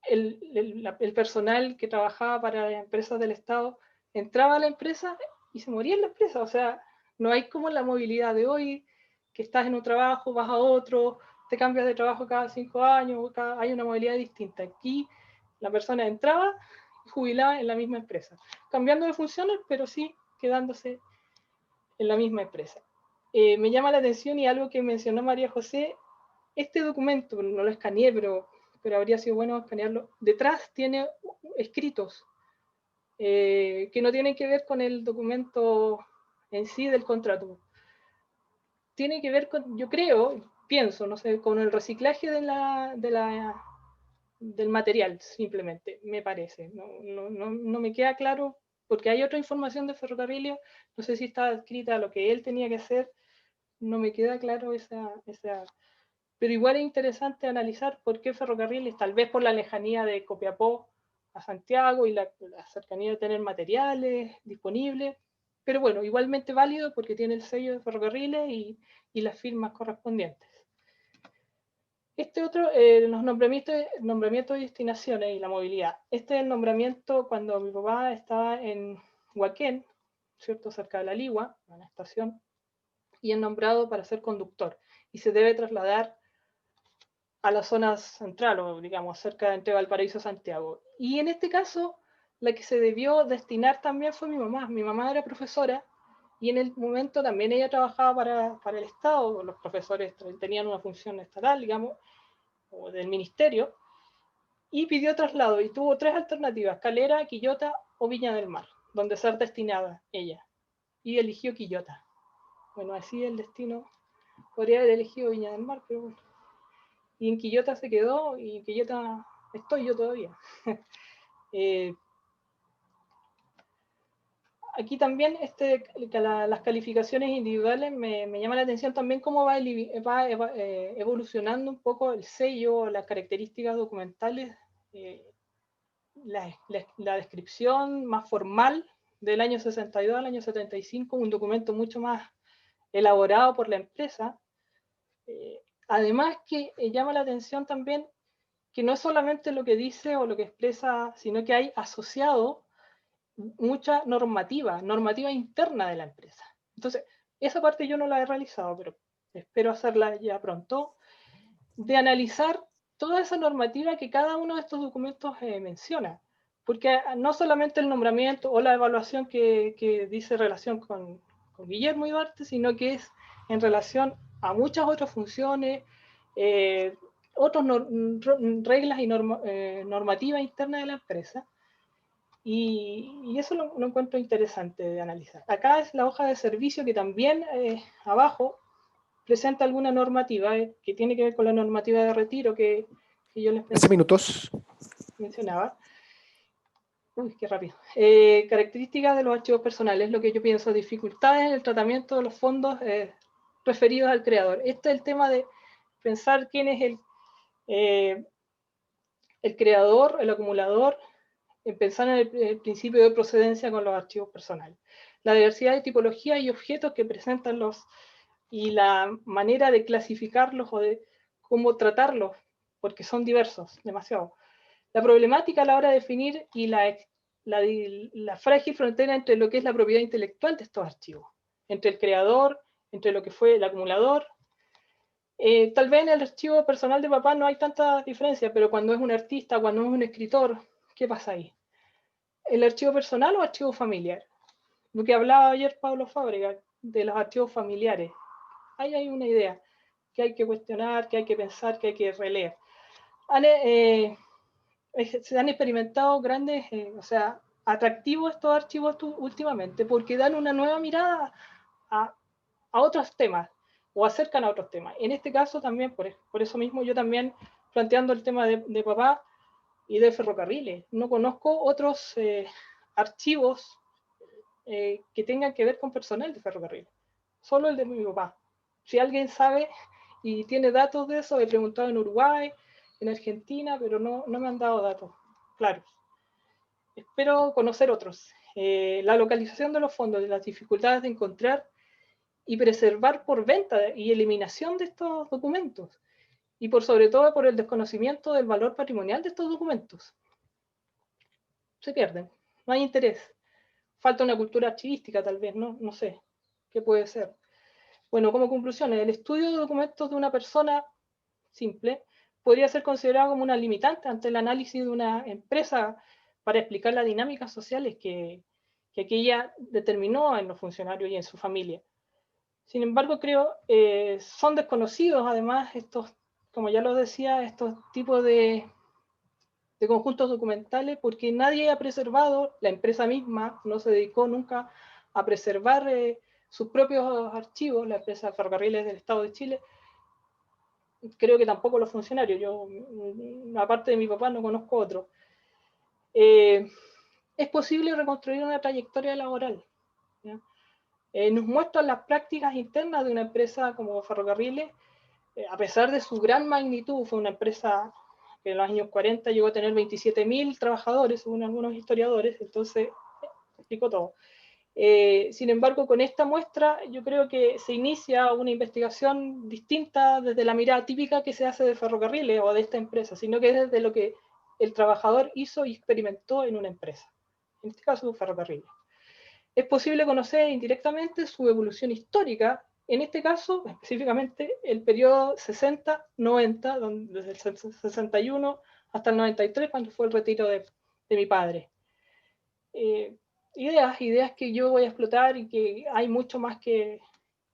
el personal que trabajaba para las empresas del Estado entraba a la empresa y se moría en la empresa. O sea, no hay como la movilidad de hoy, que estás en un trabajo, vas a otro, te cambias de trabajo cada 5 años, hay una movilidad distinta. Aquí la persona entraba y jubilaba en la misma empresa, cambiando de funciones, pero sí quedándose en la misma empresa. Me llama la atención y algo que mencionó María José, este documento, no lo escaneé, pero habría sido bueno escanearlo, detrás tiene escritos que no tienen que ver con el documento en sí del contrato. Tiene que ver con, yo creo, pienso, no sé, con el reciclaje del material, simplemente, me parece. No me queda claro, porque hay otra información de ferrocarriles, no sé si está escrita lo que él tenía que hacer, no me queda claro esa. Pero igual es interesante analizar por qué ferrocarriles, tal vez por la lejanía de Copiapó a Santiago y la cercanía de tener materiales disponibles, pero bueno, igualmente válido porque tiene el sello de ferrocarriles y las firmas correspondientes. Este otro, los nombramientos de destinaciones y la movilidad. Este es el nombramiento cuando mi papá estaba en Huaquén, ¿cierto? Cerca de La Ligua, en la estación, y es nombrado para ser conductor. Y se debe trasladar a la zona central, o digamos, cerca de entre Valparaíso y Santiago. Y en este caso, la que se debió destinar también fue mi mamá. Mi mamá era profesora y en el momento también ella trabajaba para el Estado, los profesores tenían una función estatal, digamos, o del ministerio, y pidió traslado y tuvo 3 alternativas, Calera, Quillota o Viña del Mar, donde ser destinada ella. Y eligió Quillota. Bueno, así el destino. Podría haber elegido Viña del Mar, pero bueno. Y en Quillota se quedó, y en Quillota estoy yo todavía. Aquí también las calificaciones individuales me llama la atención también cómo va evolucionando un poco el sello, las características documentales, la descripción más formal del año 62 al año 75, un documento mucho más elaborado por la empresa. Además que llama la atención también que no es solamente lo que dice o lo que expresa, sino que hay asociado mucha normativa interna de la empresa. Entonces, esa parte yo no la he realizado, pero espero hacerla ya pronto, de analizar toda esa normativa que cada uno de estos documentos menciona, porque no solamente el nombramiento o la evaluación que dice relación con Guillermo Ibarte, sino que es en relación a muchas otras funciones, otras reglas y normativas internas de la empresa, y eso lo encuentro interesante de analizar. Acá es la hoja de servicio que también abajo presenta alguna normativa que tiene que ver con la normativa de retiro que yo les mencionaba. Uy, qué rápido. Características de los archivos personales, lo que yo pienso, dificultades en el tratamiento de los fondos referidos al creador. Este es el tema de pensar quién es el creador, el acumulador, en pensar en el principio de procedencia con los archivos personales. La diversidad de tipologías y objetos que presentan y la manera de clasificarlos o de cómo tratarlos, porque son diversos, demasiado. La problemática a la hora de definir y la frágil frontera entre lo que es la propiedad intelectual de estos archivos, entre el creador, entre lo que fue el acumulador. Tal vez en el archivo personal de papá no hay tanta diferencia, pero cuando es un artista, cuando es un escritor, ¿qué pasa ahí? ¿El archivo personal o archivo familiar? Lo que hablaba ayer Pablo Fábrega de los archivos familiares. Ahí hay una idea que hay que cuestionar, que hay que pensar, que hay que releer. Se han experimentado grandes, atractivos estos archivos últimamente, porque dan una nueva mirada a otros temas, o acercan a otros temas. En este caso también, por eso mismo, yo también planteando el tema de papá y de ferrocarriles. No conozco otros archivos que tengan que ver con personal de ferrocarril, solo el de mi papá. Si alguien sabe y tiene datos de eso, he preguntado en Uruguay, en Argentina, pero no me han dado datos claros. Espero conocer otros. La localización de los fondos, las dificultades de encontrar y preservar por venta y eliminación de estos documentos, y sobre todo por el desconocimiento del valor patrimonial de estos documentos. Se pierden, no hay interés. Falta una cultura archivística tal vez, no sé, ¿qué puede ser? Bueno, como conclusión, el estudio de documentos de una persona simple podría ser considerado como una limitante ante el análisis de una empresa para explicar las dinámicas sociales que aquella determinó en los funcionarios y en su familia. Sin embargo, creo son desconocidos además estos, como ya lo decía, estos tipos de conjuntos documentales, porque nadie ha preservado, la empresa misma no se dedicó nunca a preservar sus propios archivos, la empresa Ferrocarriles del Estado de Chile. Creo que tampoco los funcionarios, yo aparte de mi papá no conozco otro. Es posible reconstruir una trayectoria laboral. Nos muestran las prácticas internas de una empresa como Ferrocarriles, a pesar de su gran magnitud. Fue una empresa que en los años 40 llegó a tener 27.000 trabajadores, según algunos historiadores, entonces explico todo. Sin embargo, con esta muestra yo creo que se inicia una investigación distinta desde la mirada típica que se hace de Ferrocarriles o de esta empresa, sino que desde lo que el trabajador hizo y experimentó en una empresa, en este caso Ferrocarriles. Es posible conocer indirectamente su evolución histórica, en este caso específicamente el periodo 60-90, desde el 61 hasta el 93, cuando fue el retiro de mi padre. Ideas que yo voy a explotar y que hay mucho más que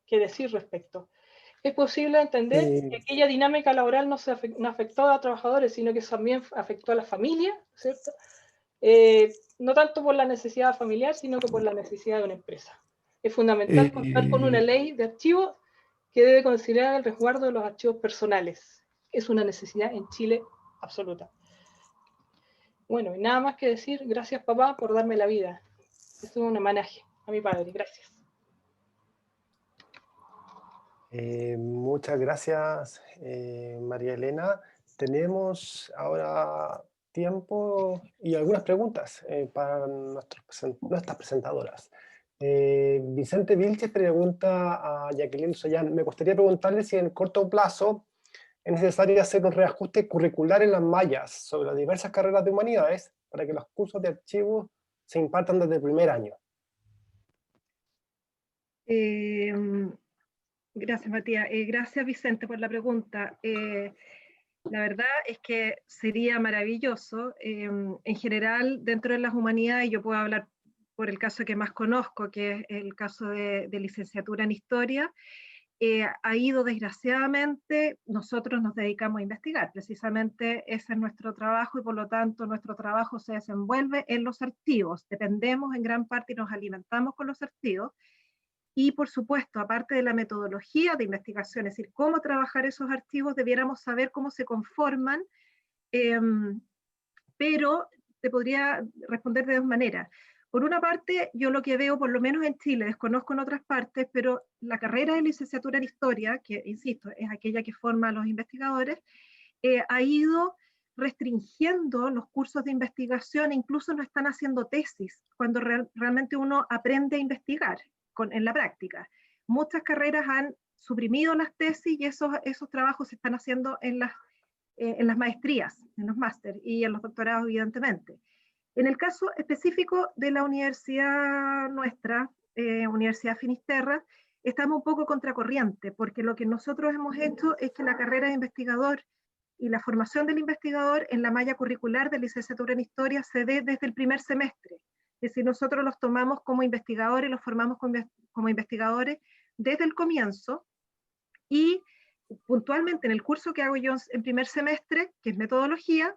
decir respecto. Es posible entender que aquella dinámica laboral no afectó a trabajadores, sino que también afectó a la familia, ¿cierto? No tanto por la necesidad familiar, sino que por la necesidad de una empresa. Es fundamental contar con una ley de archivos que debe considerar el resguardo de los archivos personales. Es una necesidad en Chile absoluta. Bueno, y nada más que decir, gracias papá por darme la vida. Es un homenaje a mi padre, gracias. Muchas gracias, María Elena. Tenemos ahora tiempo y algunas preguntas para nuestras presentadoras. Vicente Vilches pregunta a Jacqueline Sollán: me gustaría preguntarle si en el corto plazo es necesario hacer un reajuste curricular en las mallas sobre las diversas carreras de humanidades para que los cursos de archivos se impartan desde el primer año. Gracias, Matías. Gracias, Vicente, por la pregunta. La verdad es que sería maravilloso. En general, dentro de las humanidades, yo puedo hablar por el caso que más conozco, que es el caso de licenciatura en historia, ha ido desgraciadamente, nosotros nos dedicamos a investigar, precisamente ese es nuestro trabajo y por lo tanto nuestro trabajo se desenvuelve en los archivos, dependemos en gran parte y nos alimentamos con los archivos, y por supuesto, aparte de la metodología de investigación, es decir, cómo trabajar esos archivos, debiéramos saber cómo se conforman, eh, pero te podría responder de dos maneras. Por una parte, yo lo que veo, por lo menos en Chile, desconozco en otras partes, pero la carrera de licenciatura en historia, que insisto, es aquella que forma a los investigadores, ha ido restringiendo los cursos de investigación, incluso no están haciendo tesis, cuando realmente uno aprende a investigar en la práctica. Muchas carreras han suprimido las tesis y esos trabajos se están haciendo en las maestrías, en los másteres y en los doctorados, evidentemente. En el caso específico de la universidad nuestra, Universidad Finisterra, estamos un poco contracorriente, porque lo que nosotros hemos hecho es que la carrera de investigador y la formación del investigador en la malla curricular de licenciatura en historia se dé desde el primer semestre. Es decir, nosotros los tomamos como investigadores, los formamos como investigadores desde el comienzo, y puntualmente en el curso que hago yo en primer semestre, que es metodología,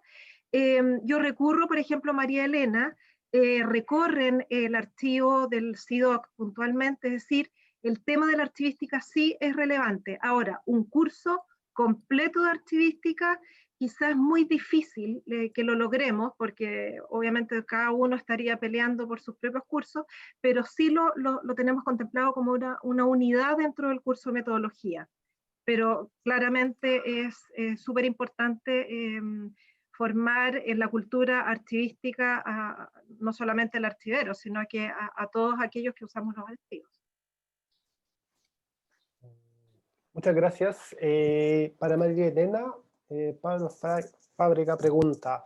yo recurro, por ejemplo, María Elena, recorren el archivo del CIDOC puntualmente, es decir, el tema de la archivística sí es relevante. Ahora, un curso completo de archivística quizás es muy difícil que lo logremos, porque obviamente cada uno estaría peleando por sus propios cursos, pero sí lo tenemos contemplado como una unidad dentro del curso de metodología. Pero claramente es súper importante formar en la cultura archivística no solamente al archivero, sino que a todos aquellos que usamos los archivos. Muchas gracias. Para María Elena, Pablo Fábrega pregunta,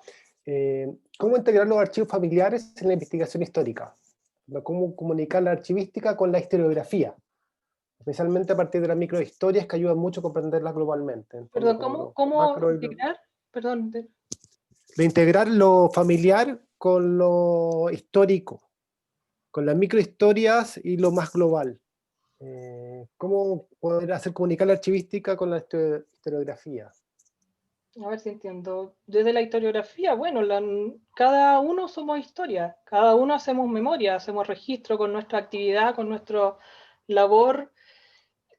¿cómo integrar los archivos familiares en la investigación histórica? ¿Cómo comunicar la archivística con la historiografía? Especialmente a partir de las microhistorias que ayudan mucho a comprenderlas globalmente. Perdón, ¿cómo integrar? Perdón. De integrar lo familiar con lo histórico, con las microhistorias y lo más global. ¿Cómo poder hacer comunicar la archivística con la historiografía? A ver si entiendo. Desde la historiografía, bueno, cada uno somos historia, cada uno hacemos memoria, hacemos registro con nuestra actividad, con nuestra labor.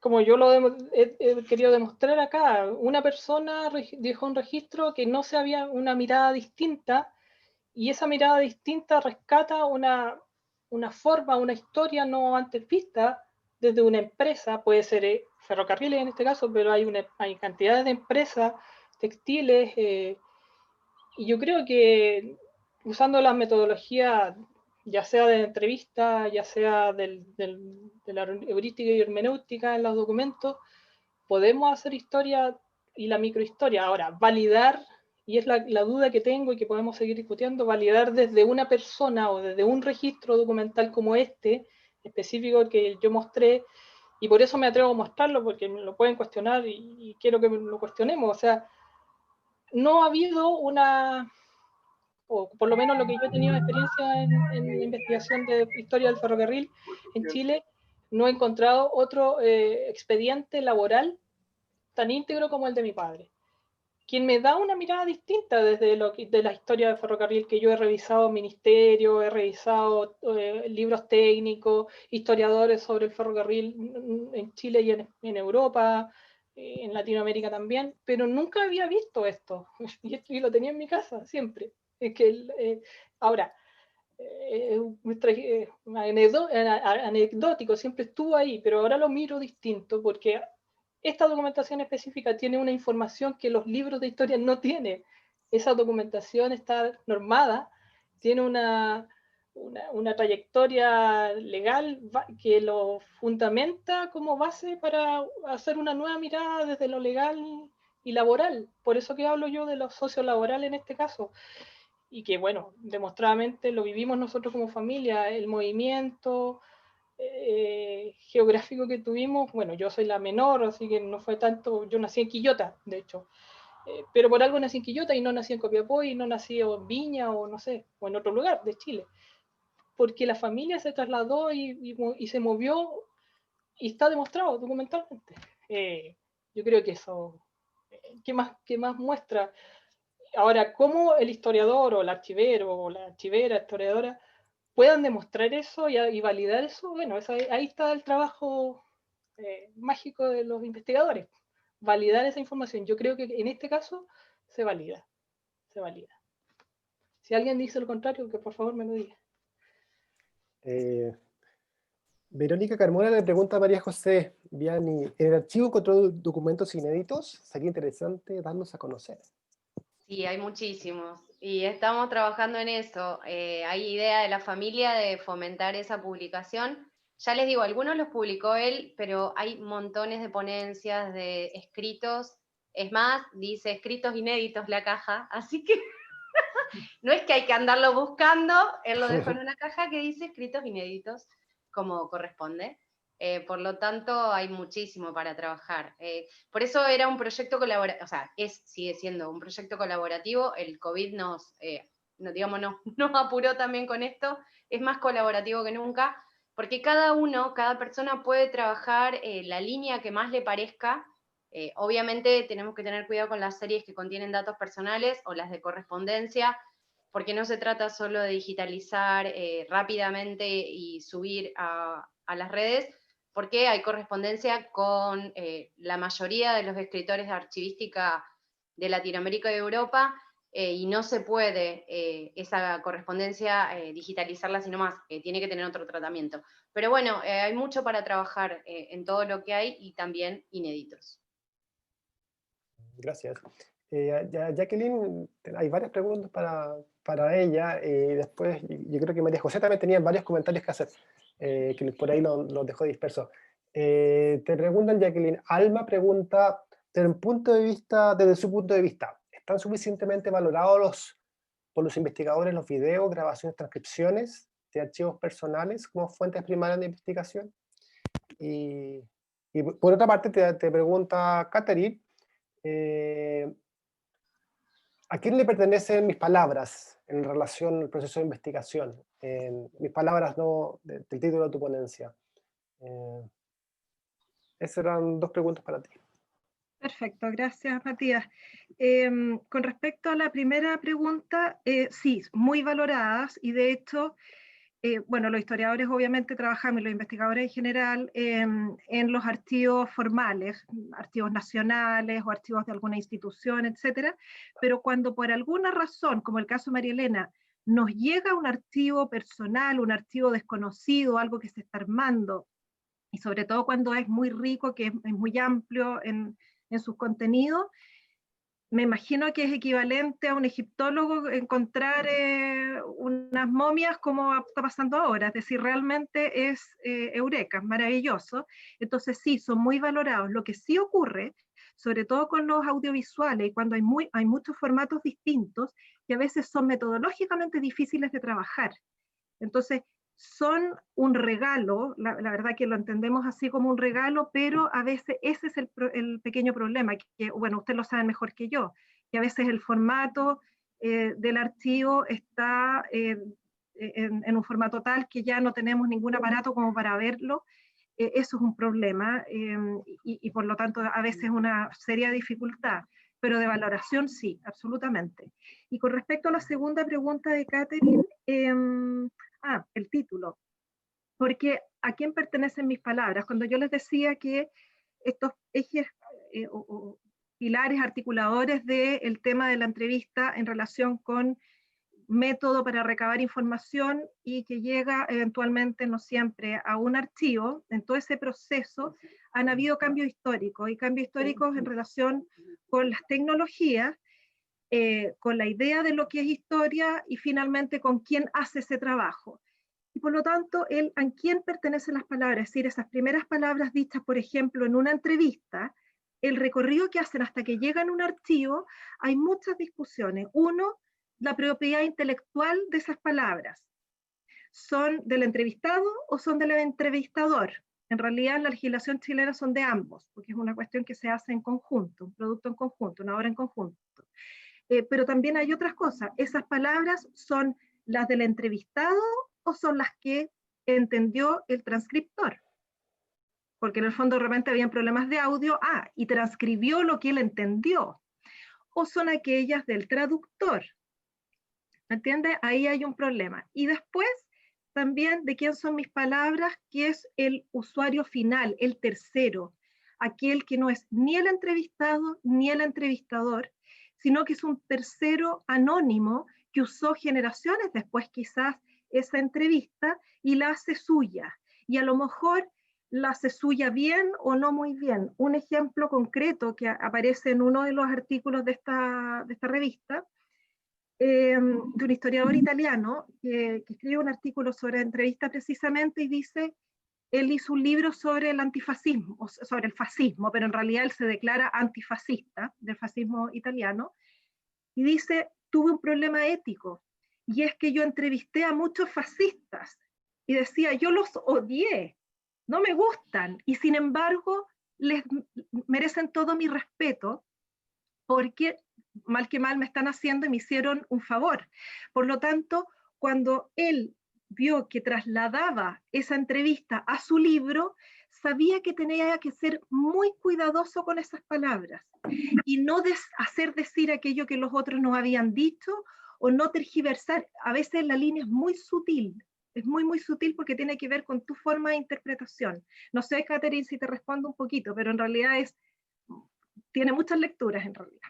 Como yo lo he querido demostrar acá, una persona dejó un registro que no se había una mirada distinta, y esa mirada distinta rescata una forma, una historia no antes vista desde una empresa, puede ser ferrocarriles en este caso, pero hay cantidades de empresas textiles, y yo creo que usando las metodologías, ya sea de entrevista, ya sea de la heurística y hermenéutica en los documentos, podemos hacer historia y la microhistoria. Ahora, validar, y es la duda que tengo y que podemos seguir discutiendo, validar desde una persona o desde un registro documental como este, específico que yo mostré, y por eso me atrevo a mostrarlo, porque me lo pueden cuestionar y quiero que lo cuestionemos. O sea, no ha habido o por lo menos lo que yo he tenido experiencia en investigación de historia del ferrocarril en Chile, no he encontrado otro expediente laboral tan íntegro como el de mi padre, quien me da una mirada distinta desde de la historia del ferrocarril que yo he revisado ministerio, he revisado libros técnicos, historiadores sobre el ferrocarril en Chile y en Europa, en Latinoamérica también, pero nunca había visto esto, y lo tenía en mi casa siempre. Es que ahora, anecdótico, siempre estuvo ahí, pero ahora lo miro distinto porque esta documentación específica tiene una información que los libros de historia no tienen. Esa documentación está normada, tiene una trayectoria legal que lo fundamenta como base para hacer una nueva mirada desde lo legal y laboral. Por eso que hablo yo de lo sociolaboral en este caso. Y que, bueno, demostradamente lo vivimos nosotros como familia, el movimiento geográfico que tuvimos. Bueno, yo soy la menor, así que no fue tanto, yo nací en Quillota, de hecho, pero por algo nací en Quillota y no nací en Copiapó y no nací en Viña o no sé, o en otro lugar de Chile. Porque la familia se trasladó y se movió y está demostrado documentalmente. Yo creo que eso, ¿qué más muestra? Ahora, cómo el historiador o el archivero o la archivera, historiadora, puedan demostrar eso y validar eso, bueno, ahí está el trabajo mágico de los investigadores, validar esa información. Yo creo que en este caso se valida. Si alguien dice lo contrario, que por favor me lo diga. Verónica Carmona le pregunta a María José Viani, ¿en el archivo encontró documentos inéditos? Sería interesante darnos a conocer. Sí, hay muchísimos y estamos trabajando en eso. Hay idea de la familia de fomentar esa publicación. Ya les digo, algunos los publicó él, pero hay montones de ponencias, de escritos. Es más, dice escritos inéditos la caja, así que no es que hay que andarlo buscando, él lo dejó en una caja que dice escritos inéditos, como corresponde. Por lo tanto, hay muchísimo para trabajar. Por eso era un proyecto colaborativo, o sea, sigue siendo un proyecto colaborativo. El COVID nos apuró también con esto. Es más colaborativo que nunca, porque cada persona puede trabajar la línea que más le parezca. Obviamente tenemos que tener cuidado con las series que contienen datos personales o las de correspondencia, porque no se trata solo de digitalizar rápidamente y subir a las redes, porque hay correspondencia con la mayoría de los escritores de archivística de Latinoamérica y Europa, y no se puede esa correspondencia digitalizarla sino más, tiene que tener otro tratamiento. Pero bueno, hay mucho para trabajar en todo lo que hay y también inéditos. Gracias. Jacqueline, hay varias preguntas para ella, y después yo creo que María José también tenía varios comentarios que hacer, que por ahí los dejó dispersos. Te preguntan, Jacqueline, Alma pregunta, desde su punto de vista, ¿están suficientemente valorados por los investigadores los videos, grabaciones, transcripciones de archivos personales como fuentes primarias de investigación? Y por otra parte te pregunta Catherine, ¿a quién le pertenecen mis palabras en relación al proceso de investigación? Mis palabras no del título de tu ponencia. Esas eran dos preguntas para ti. Perfecto, gracias Matías. Con respecto a la primera pregunta, sí, muy valoradas, y de hecho, bueno, los historiadores obviamente trabajamos, y los investigadores en general, en los archivos formales, archivos nacionales o archivos de alguna institución, etcétera, pero cuando por alguna razón, como el caso de María Elena, nos llega un archivo personal, un archivo desconocido, algo que se está armando, y sobre todo cuando es muy rico, que es muy amplio en sus contenidos, me imagino que es equivalente a un egiptólogo encontrar unas momias como está pasando ahora, es decir, realmente es eureka, maravilloso. Entonces sí, son muy valorados. Lo que sí ocurre, sobre todo con los audiovisuales, cuando hay muchos formatos distintos, que a veces son metodológicamente difíciles de trabajar. Entonces, son un regalo, la verdad que lo entendemos así como un regalo, pero a veces ese es el pequeño problema, que bueno, ustedes lo saben mejor que yo, que a veces el formato del archivo está en un formato tal que ya no tenemos ningún aparato como para verlo. Eso es un problema y por lo tanto a veces una seria dificultad, pero de valoración sí, absolutamente. Y con respecto a la segunda pregunta de Catherine, el título, porque ¿a quién pertenecen mis palabras? Cuando yo les decía que estos ejes o pilares articuladores del tema de la entrevista en relación con método para recabar información y que llega eventualmente, no siempre, a un archivo, en todo ese proceso han habido cambios históricos, y cambios históricos en relación con las tecnologías, con la idea de lo que es historia y finalmente con quién hace ese trabajo. Y por lo tanto, ¿a quién pertenecen las palabras? Es decir, esas primeras palabras dichas, por ejemplo, en una entrevista, el recorrido que hacen hasta que llegan a un archivo, hay muchas discusiones. Uno, la propiedad intelectual de esas palabras. ¿Son del entrevistado o son del entrevistador? En realidad la legislación chilena son de ambos, porque es una cuestión que se hace en conjunto, un producto en conjunto, una obra en conjunto. Pero también hay otras cosas. ¿Esas palabras son las del entrevistado o son las que entendió el transcriptor? Porque en el fondo de repente habían problemas de audio, y transcribió lo que él entendió. O son aquellas del traductor. ¿Me entiendes? Ahí hay un problema. Y después también de quién son mis palabras, que es el usuario final, el tercero, aquel que no es ni el entrevistado ni el entrevistador, sino que es un tercero anónimo que usó generaciones después quizás esa entrevista y la hace suya. Y a lo mejor la hace suya bien o no muy bien. Un ejemplo concreto que aparece en uno de los artículos de esta revista, de un historiador italiano que escribe un artículo sobre entrevista precisamente y dice, él hizo un libro sobre el antifascismo, sobre el fascismo, pero en realidad él se declara antifascista del fascismo italiano, y dice, tuve un problema ético, y es que yo entrevisté a muchos fascistas, y decía, yo los odié, no me gustan, y sin embargo les merecen todo mi respeto, porque mal que mal me están haciendo y me hicieron un favor. Por lo tanto, cuando él vio que trasladaba esa entrevista a su libro, sabía que tenía que ser muy cuidadoso con esas palabras y no hacer decir aquello que los otros no habían dicho o no tergiversar. A veces la línea es muy sutil, es muy, muy sutil porque tiene que ver con tu forma de interpretación. No sé, Catherine, si te respondo un poquito, pero en realidad tiene muchas lecturas en realidad.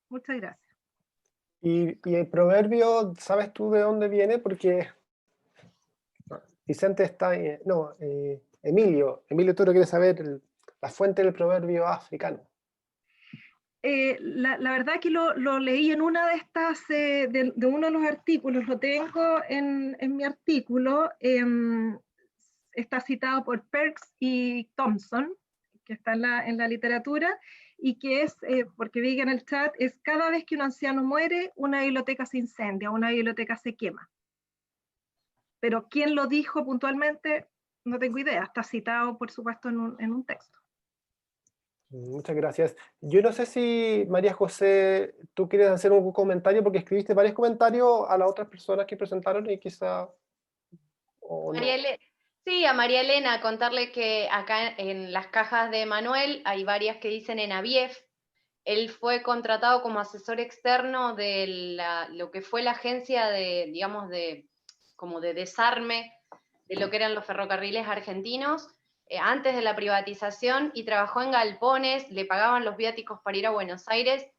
Muchas gracias. Y el proverbio, ¿sabes tú de dónde viene? Porque Vicente está... Emilio, tú lo quieres saber, la fuente del proverbio africano. La verdad que lo leí en una de estas, de uno de los artículos, lo tengo en mi artículo, está citado por Perks y Thompson, que está en la literatura, y que es, porque vi en el chat, es cada vez que un anciano muere, una biblioteca se incendia, una biblioteca se quema. Pero quién lo dijo puntualmente, no tengo idea, está citado, por supuesto, en un texto. Muchas gracias. Yo no sé si, María José, tú quieres hacer un comentario, porque escribiste varios comentarios a las otras personas que presentaron y quizá... No. Sí, a María Elena, contarle que acá en las cajas de Manuel hay varias que dicen Enavief. Él fue contratado como asesor externo de lo que fue la agencia de, digamos, como de desarme de lo que eran los ferrocarriles argentinos, antes de la privatización, y trabajó en galpones, le pagaban los viáticos para ir a Buenos Aires,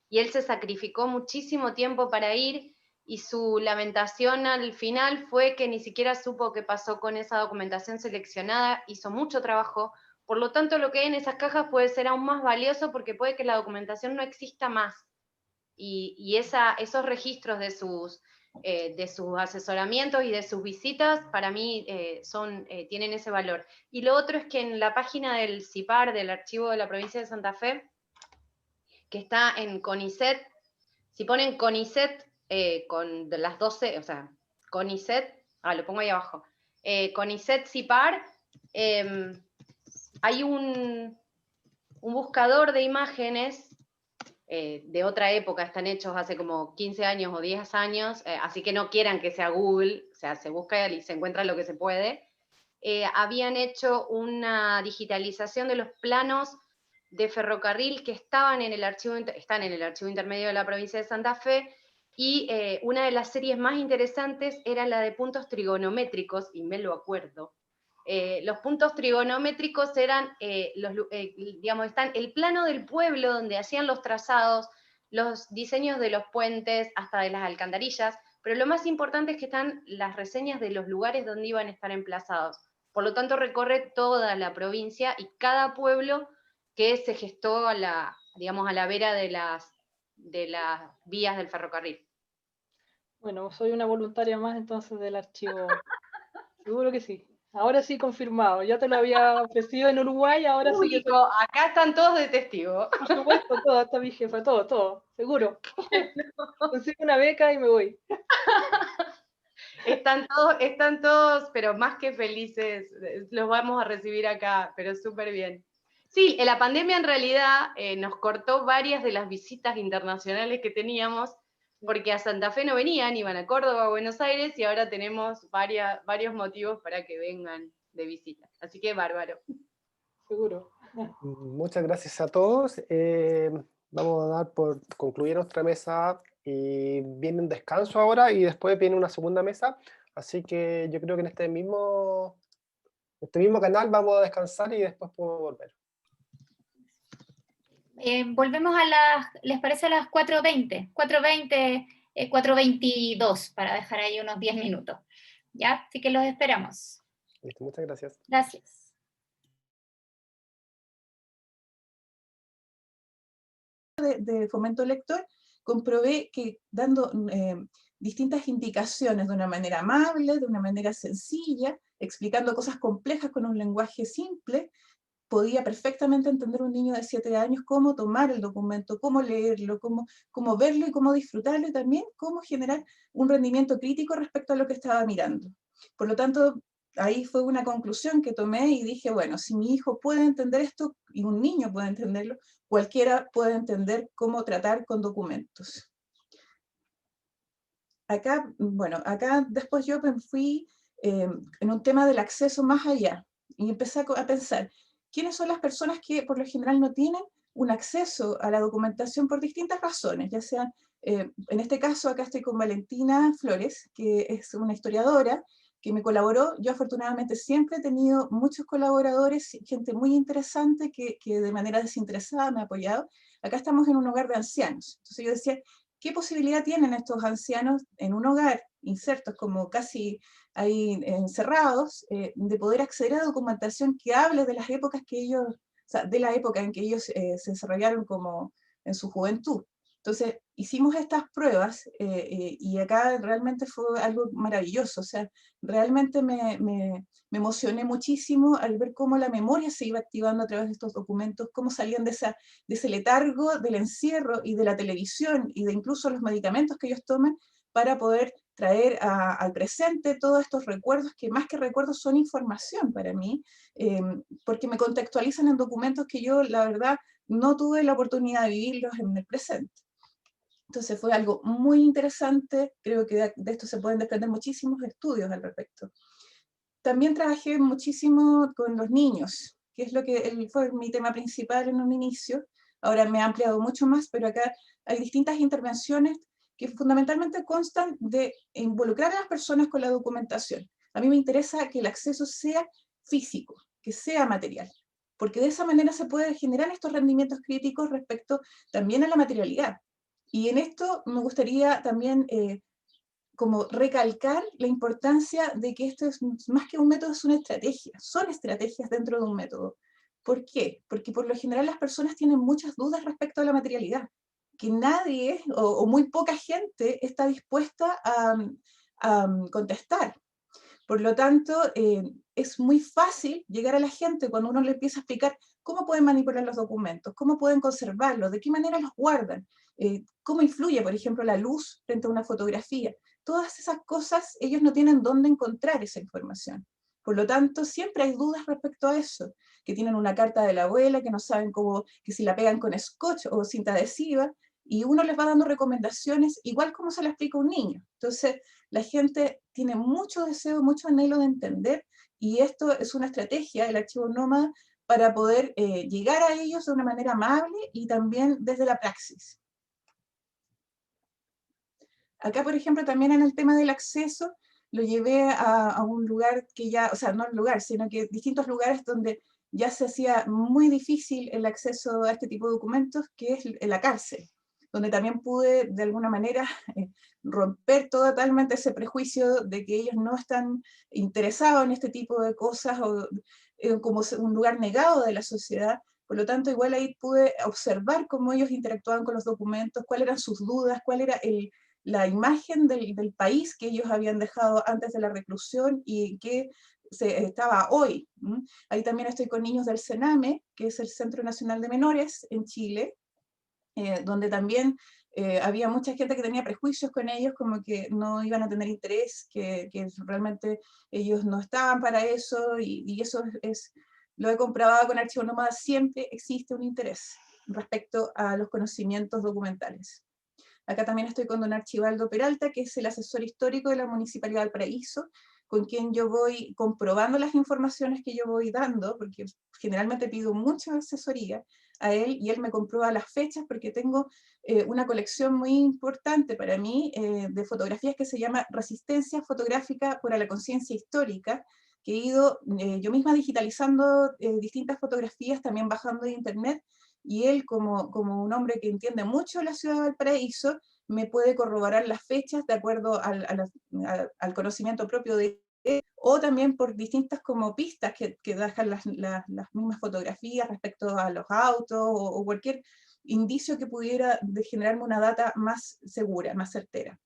y él se sacrificó muchísimo tiempo para ir, y su lamentación al final fue que ni siquiera supo qué pasó con esa documentación seleccionada, hizo mucho trabajo, por lo tanto lo que hay en esas cajas puede ser aún más valioso porque puede que la documentación no exista más, y esos registros de sus asesoramientos y de sus visitas, para mí tienen ese valor. Y lo otro es que en la página del CIPAR, del Archivo de la Provincia de Santa Fe, que está en CONICET, si ponen CONICET con las 12, o sea, CONICET, lo pongo ahí abajo, CONICET CIPAR, hay un buscador de imágenes de otra época, están hechos hace como 15 años o 10 años, así que no quieran que sea Google, o sea, se busca y se encuentra lo que se puede. Habían hecho una digitalización de los planos de ferrocarril que están en el archivo intermedio de la provincia de Santa Fe, y una de las series más interesantes era la de puntos trigonométricos, y me lo acuerdo. Los puntos trigonométricos eran, digamos, están el plano del pueblo donde hacían los trazados, los diseños de los puentes, hasta de las alcantarillas, pero lo más importante es que están las reseñas de los lugares donde iban a estar emplazados. Por lo tanto, recorre toda la provincia y cada pueblo que se gestó digamos, a la vera de las vías del ferrocarril. Bueno, soy una voluntaria más entonces del archivo. Seguro que sí. Ahora sí confirmado. Ya te lo había ofrecido en Uruguay, ahora sí que soy... Acá están todos de testigo. Por supuesto, todo, hasta mi jefa, todo, seguro. Consigo una beca y me voy. Están todos, pero más que felices, los vamos a recibir acá, pero súper bien. Sí, la pandemia en realidad nos cortó varias de las visitas internacionales que teníamos, porque a Santa Fe no venían, iban a Córdoba, a Buenos Aires, y ahora tenemos varios motivos para que vengan de visita. Así que bárbaro. Seguro. Muchas gracias a todos. Vamos a dar por concluir nuestra mesa y viene un descanso ahora y después viene una segunda mesa. Así que yo creo que en este mismo canal vamos a descansar y después podemos volver. Volvemos ¿les parece a las 4:20? 4:20, 4:22, para dejar ahí unos 10 minutos. ¿Ya? Así que los esperamos. Listo, muchas gracias. Gracias. De Fomento Lector, comprobé que dando distintas indicaciones de una manera amable, de una manera sencilla, explicando cosas complejas con un lenguaje simple, podía perfectamente entender un niño de 7 años cómo tomar el documento, cómo leerlo, cómo verlo y cómo disfrutarlo, y también cómo generar un rendimiento crítico respecto a lo que estaba mirando. Por lo tanto, ahí fue una conclusión que tomé y dije, bueno, si mi hijo puede entender esto y un niño puede entenderlo, cualquiera puede entender cómo tratar con documentos. Acá, bueno, acá después yo me fui en un tema del acceso más allá y empecé a pensar, ¿quiénes son las personas que por lo general no tienen un acceso a la documentación por distintas razones? Ya sea, en este caso acá estoy con Valentina Flores, que es una historiadora, que me colaboró. Yo afortunadamente siempre he tenido muchos colaboradores, gente muy interesante que de manera desinteresada me ha apoyado. Acá estamos en un hogar de ancianos. Entonces yo decía, ¿qué posibilidad tienen estos ancianos en un hogar, insertos como casi ahí encerrados, de poder acceder a documentación que hable de las épocas que ellos, o sea, de la época en que ellos se desarrollaron como en su juventud? Entonces, hicimos estas pruebas y acá realmente fue algo maravilloso. O sea, realmente me emocioné muchísimo al ver cómo la memoria se iba activando a través de estos documentos, cómo salían de ese letargo del encierro y de la televisión y de incluso los medicamentos que ellos toman para poder traer al presente todos estos recuerdos que más que recuerdos son información para mí, porque me contextualizan en documentos que yo, la verdad, no tuve la oportunidad de vivirlos en el presente. Entonces fue algo muy interesante, creo que de esto se pueden desprender muchísimos estudios al respecto. También trabajé muchísimo con los niños, que es lo que fue mi tema principal en un inicio. Ahora me he ampliado mucho más, pero acá hay distintas intervenciones que fundamentalmente constan de involucrar a las personas con la documentación. A mí me interesa que el acceso sea físico, que sea material, porque de esa manera se pueden generar estos rendimientos críticos respecto también a la materialidad. Y en esto me gustaría también como recalcar la importancia de que esto es más que un método, es una estrategia. Son estrategias dentro de un método. ¿Por qué? Porque por lo general las personas tienen muchas dudas respecto a la materialidad, que nadie o muy poca gente está dispuesta a contestar. Por lo tanto, es muy fácil llegar a la gente cuando uno le empieza a explicar cómo pueden manipular los documentos, cómo pueden conservarlos, de qué manera los guardan, cómo influye, por ejemplo, la luz frente a una fotografía. Todas esas cosas, ellos no tienen dónde encontrar esa información. Por lo tanto, siempre hay dudas respecto a eso, que tienen una carta de la abuela, que no saben cómo, que si la pegan con scotch o cinta adhesiva, y uno les va dando recomendaciones, igual como se la explica a un niño. Entonces, la gente tiene mucho deseo, mucho anhelo de entender, y esto es una estrategia, el archivo nómada, para poder llegar a ellos de una manera amable y también desde la praxis. Acá, por ejemplo, también en el tema del acceso, lo llevé a un lugar que ya, o sea, no un lugar, sino que distintos lugares donde ya se hacía muy difícil el acceso a este tipo de documentos, que es la cárcel, donde también pude, de alguna manera, romper totalmente ese prejuicio de que ellos no están interesados en este tipo de cosas, o como un lugar negado de la sociedad. Por lo tanto, igual ahí pude observar cómo ellos interactuaban con los documentos, cuáles eran sus dudas, cuál era la imagen del país que ellos habían dejado antes de la reclusión y que estaba hoy. Ahí también estoy con niños del CENAME, que es el Centro Nacional de Menores en Chile, donde también Había mucha gente que tenía prejuicios con ellos, como que no iban a tener interés, que realmente ellos no estaban para eso, y eso lo he comprobado con Archivo Nómada, siempre existe un interés respecto a los conocimientos documentales. Acá también estoy con don Archibaldo Peralta, que es el asesor histórico de la Municipalidad de Valparaíso, con quien yo voy comprobando las informaciones que yo voy dando, porque generalmente pido mucha asesoría a él, y él me comprueba las fechas, porque tengo una colección muy importante para mí de fotografías que se llama Resistencia Fotográfica para la Conciencia Histórica, que he ido yo misma digitalizando distintas fotografías, también bajando de internet, y él, como un hombre que entiende mucho la ciudad de Valparaíso, me puede corroborar las fechas de acuerdo al conocimiento propio de él, o también por distintas como pistas que dejan las mismas fotografías respecto a los autos, o cualquier indicio que pudiera generarme una data más segura, más certera.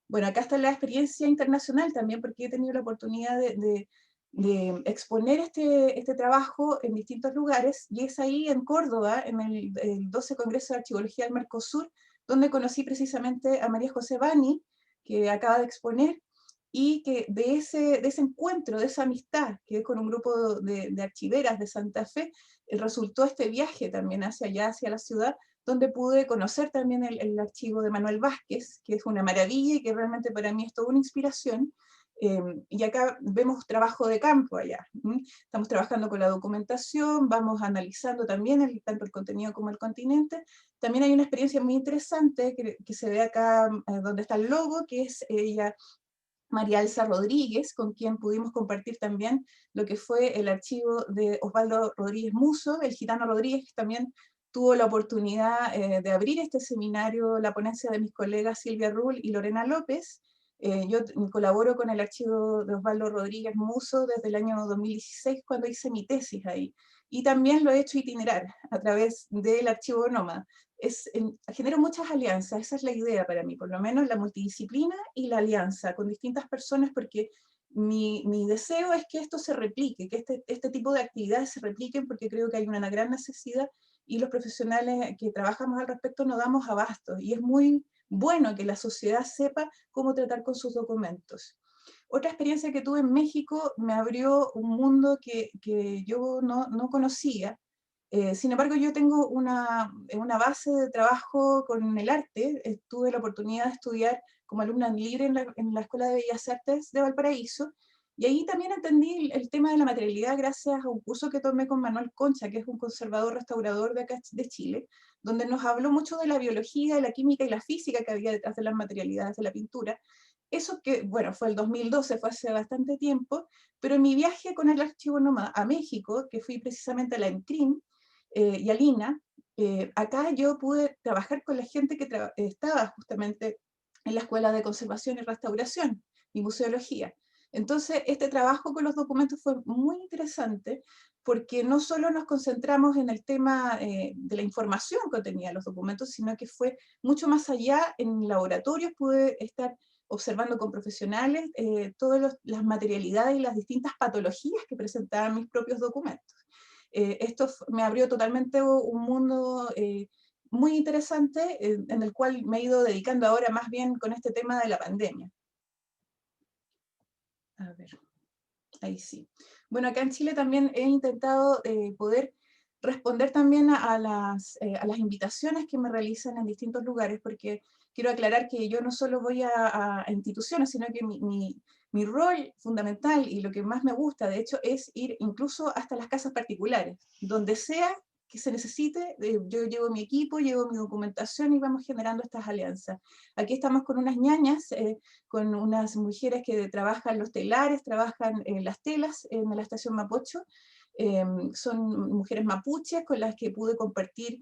Bueno, acá está la experiencia internacional también, porque he tenido la oportunidad de exponer este trabajo en distintos lugares, y es ahí en Córdoba, en el 12 Congreso de Archivología del Mercosur, donde conocí precisamente a María José Bani, que acaba de exponer, y que de ese encuentro, de esa amistad, que es con un grupo de archiveras de Santa Fe, resultó este viaje también hacia allá, hacia la ciudad, donde pude conocer también el archivo de Manuel Vázquez, que es una maravilla y que realmente para mí es toda una inspiración. Y acá vemos trabajo de campo allá. Estamos trabajando con la documentación, vamos analizando también tanto el contenido como el continente. También hay una experiencia muy interesante que se ve acá donde está el logo, que es ella, María Elsa Rodríguez, con quien pudimos compartir también lo que fue el archivo de Osvaldo Rodríguez Musso, el gitano Rodríguez, que también tuvo la oportunidad de abrir este seminario, la ponencia de mis colegas Silvia Rull y Lorena López. Yo colaboro con el archivo de Osvaldo Rodríguez Musso desde el año 2016, cuando hice mi tesis ahí. Y también lo he hecho itinerar a través del archivo Nómada. Genero muchas alianzas, esa es la idea para mí, por lo menos la multidisciplina y la alianza con distintas personas, porque mi deseo es que esto se replique, que este tipo de actividades se repliquen, porque creo que hay una gran necesidad, y los profesionales que trabajamos al respecto no damos abasto, y es muy bueno que la sociedad sepa cómo tratar con sus documentos. Otra experiencia que tuve en México me abrió un mundo que yo no conocía. Sin embargo, yo tengo una base de trabajo con el arte. Tuve la oportunidad de estudiar como alumna libre en la Escuela de Bellas Artes de Valparaíso, y ahí también entendí el tema de la materialidad gracias a un curso que tomé con Manuel Concha, que es un conservador restaurador de acá de Chile, donde nos habló mucho de la biología, de la química y la física que había detrás de las materialidades de la pintura. Eso que, bueno, fue el 2012, fue hace bastante tiempo, pero en mi viaje con el Archivo Nómada a México, que fui precisamente a la ENCRIM y a Lina, acá yo pude trabajar con la gente que estaba justamente en la Escuela de Conservación y Restauración y Museología. Entonces, este trabajo con los documentos fue muy interesante, porque no solo nos concentramos en el tema de la información que contenía los documentos, sino que fue mucho más allá. En laboratorios pude estar observando con profesionales todas las materialidades y las distintas patologías que presentaban mis propios documentos. Esto me abrió totalmente un mundo muy interesante, en el cual me he ido dedicando ahora más bien con este tema de la pandemia. A ver, ahí sí. Bueno, acá en Chile también he intentado poder responder también a las invitaciones que me realizan en distintos lugares, porque quiero aclarar que yo no solo voy a instituciones, sino que mi rol fundamental y lo que más me gusta, de hecho, es ir incluso hasta las casas particulares, donde sea que se necesite. Yo llevo mi equipo, llevo mi documentación y vamos generando estas alianzas. Aquí estamos con unas ñañas, con unas mujeres que trabajan los telares, trabajan las telas en la estación Mapocho. Son mujeres mapuches con las que pude compartir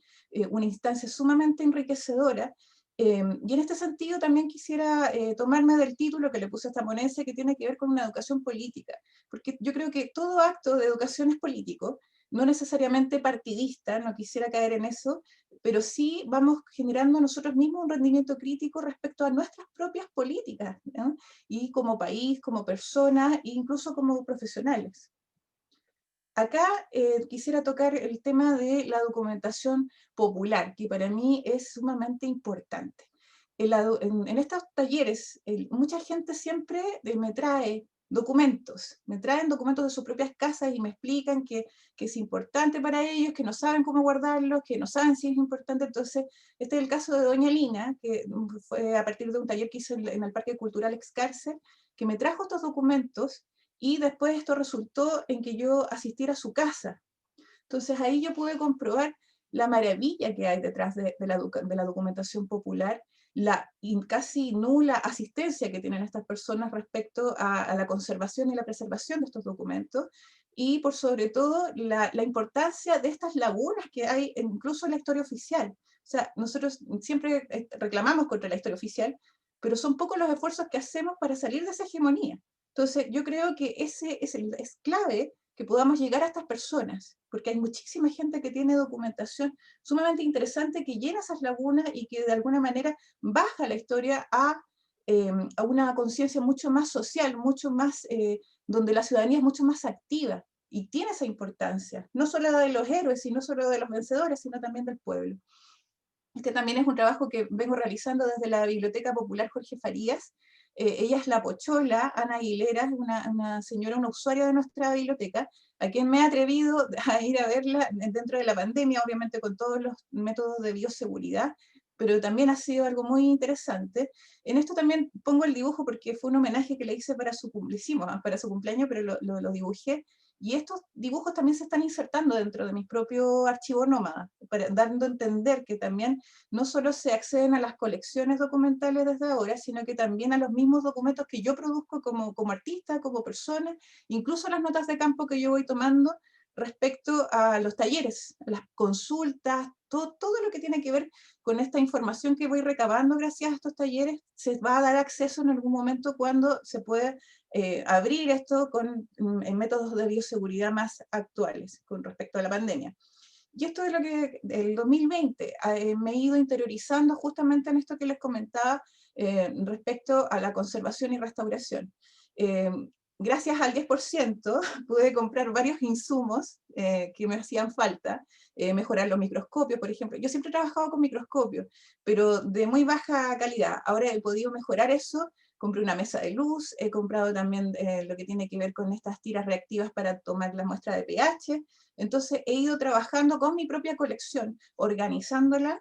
una instancia sumamente enriquecedora. Y en este sentido también quisiera tomarme del título que le puse a esta ponencia, que tiene que ver con una educación política, porque yo creo que todo acto de educación es político, no necesariamente partidista, no quisiera caer en eso, pero sí vamos generando nosotros mismos un rendimiento crítico respecto a nuestras propias políticas, ¿no? Y como país, como personas, e incluso como profesionales. Acá quisiera tocar el tema de la documentación popular, que para mí es sumamente importante. En estos talleres, mucha gente siempre me traen documentos de sus propias casas y me explican que es importante para ellos, que no saben cómo guardarlos, que no saben si es importante. Entonces, este es el caso de doña Lina, que fue a partir de un taller que hice en el Parque Cultural Excárcel, que me trajo estos documentos. Y después esto resultó en que yo asistiera a su casa. Entonces ahí yo pude comprobar la maravilla que hay detrás de la documentación popular, la casi nula asistencia que tienen estas personas respecto a la conservación y la preservación de estos documentos, y por sobre todo la importancia de estas lagunas que hay incluso en la historia oficial. O sea, nosotros siempre reclamamos contra la historia oficial, pero son pocos los esfuerzos que hacemos para salir de esa hegemonía. Entonces, yo creo que es clave que podamos llegar a estas personas, porque hay muchísima gente que tiene documentación sumamente interesante que llena esas lagunas y que de alguna manera baja la historia a una conciencia mucho más social, mucho más, donde la ciudadanía es mucho más activa y tiene esa importancia, no solo de los héroes, y no solo de los vencedores, sino también del pueblo. Este también es un trabajo que vengo realizando desde la Biblioteca Popular Jorge Farías. Ella es la Pochola, Ana Aguilera, es una señora, una usuaria de nuestra biblioteca, a quien me he atrevido a ir a verla dentro de la pandemia, obviamente con todos los métodos de bioseguridad, pero también ha sido algo muy interesante. En esto también pongo el dibujo porque fue un homenaje que le hice para su cumpleaños, pero lo dibujé. Y estos dibujos también se están insertando dentro de mis propios archivos nómadas, dando a entender que también no solo se acceden a las colecciones documentales desde ahora, sino que también a los mismos documentos que yo produzco como artista, como persona, incluso las notas de campo que yo voy tomando respecto a los talleres, las consultas, todo lo que tiene que ver con esta información que voy recabando gracias a estos talleres, se va a dar acceso en algún momento cuando se pueda abrir esto en métodos de bioseguridad más actuales con respecto a la pandemia. Y esto es lo que el 2020 me he ido interiorizando justamente en esto que les comentaba respecto a la conservación y restauración. Gracias al 10% pude comprar varios insumos que me hacían falta, mejorar los microscopios, por ejemplo. Yo siempre he trabajado con microscopios, pero de muy baja calidad. Ahora he podido mejorar eso. Compré una mesa de luz, he comprado también lo que tiene que ver con estas tiras reactivas para tomar la muestra de pH. Entonces he ido trabajando con mi propia colección, organizándola,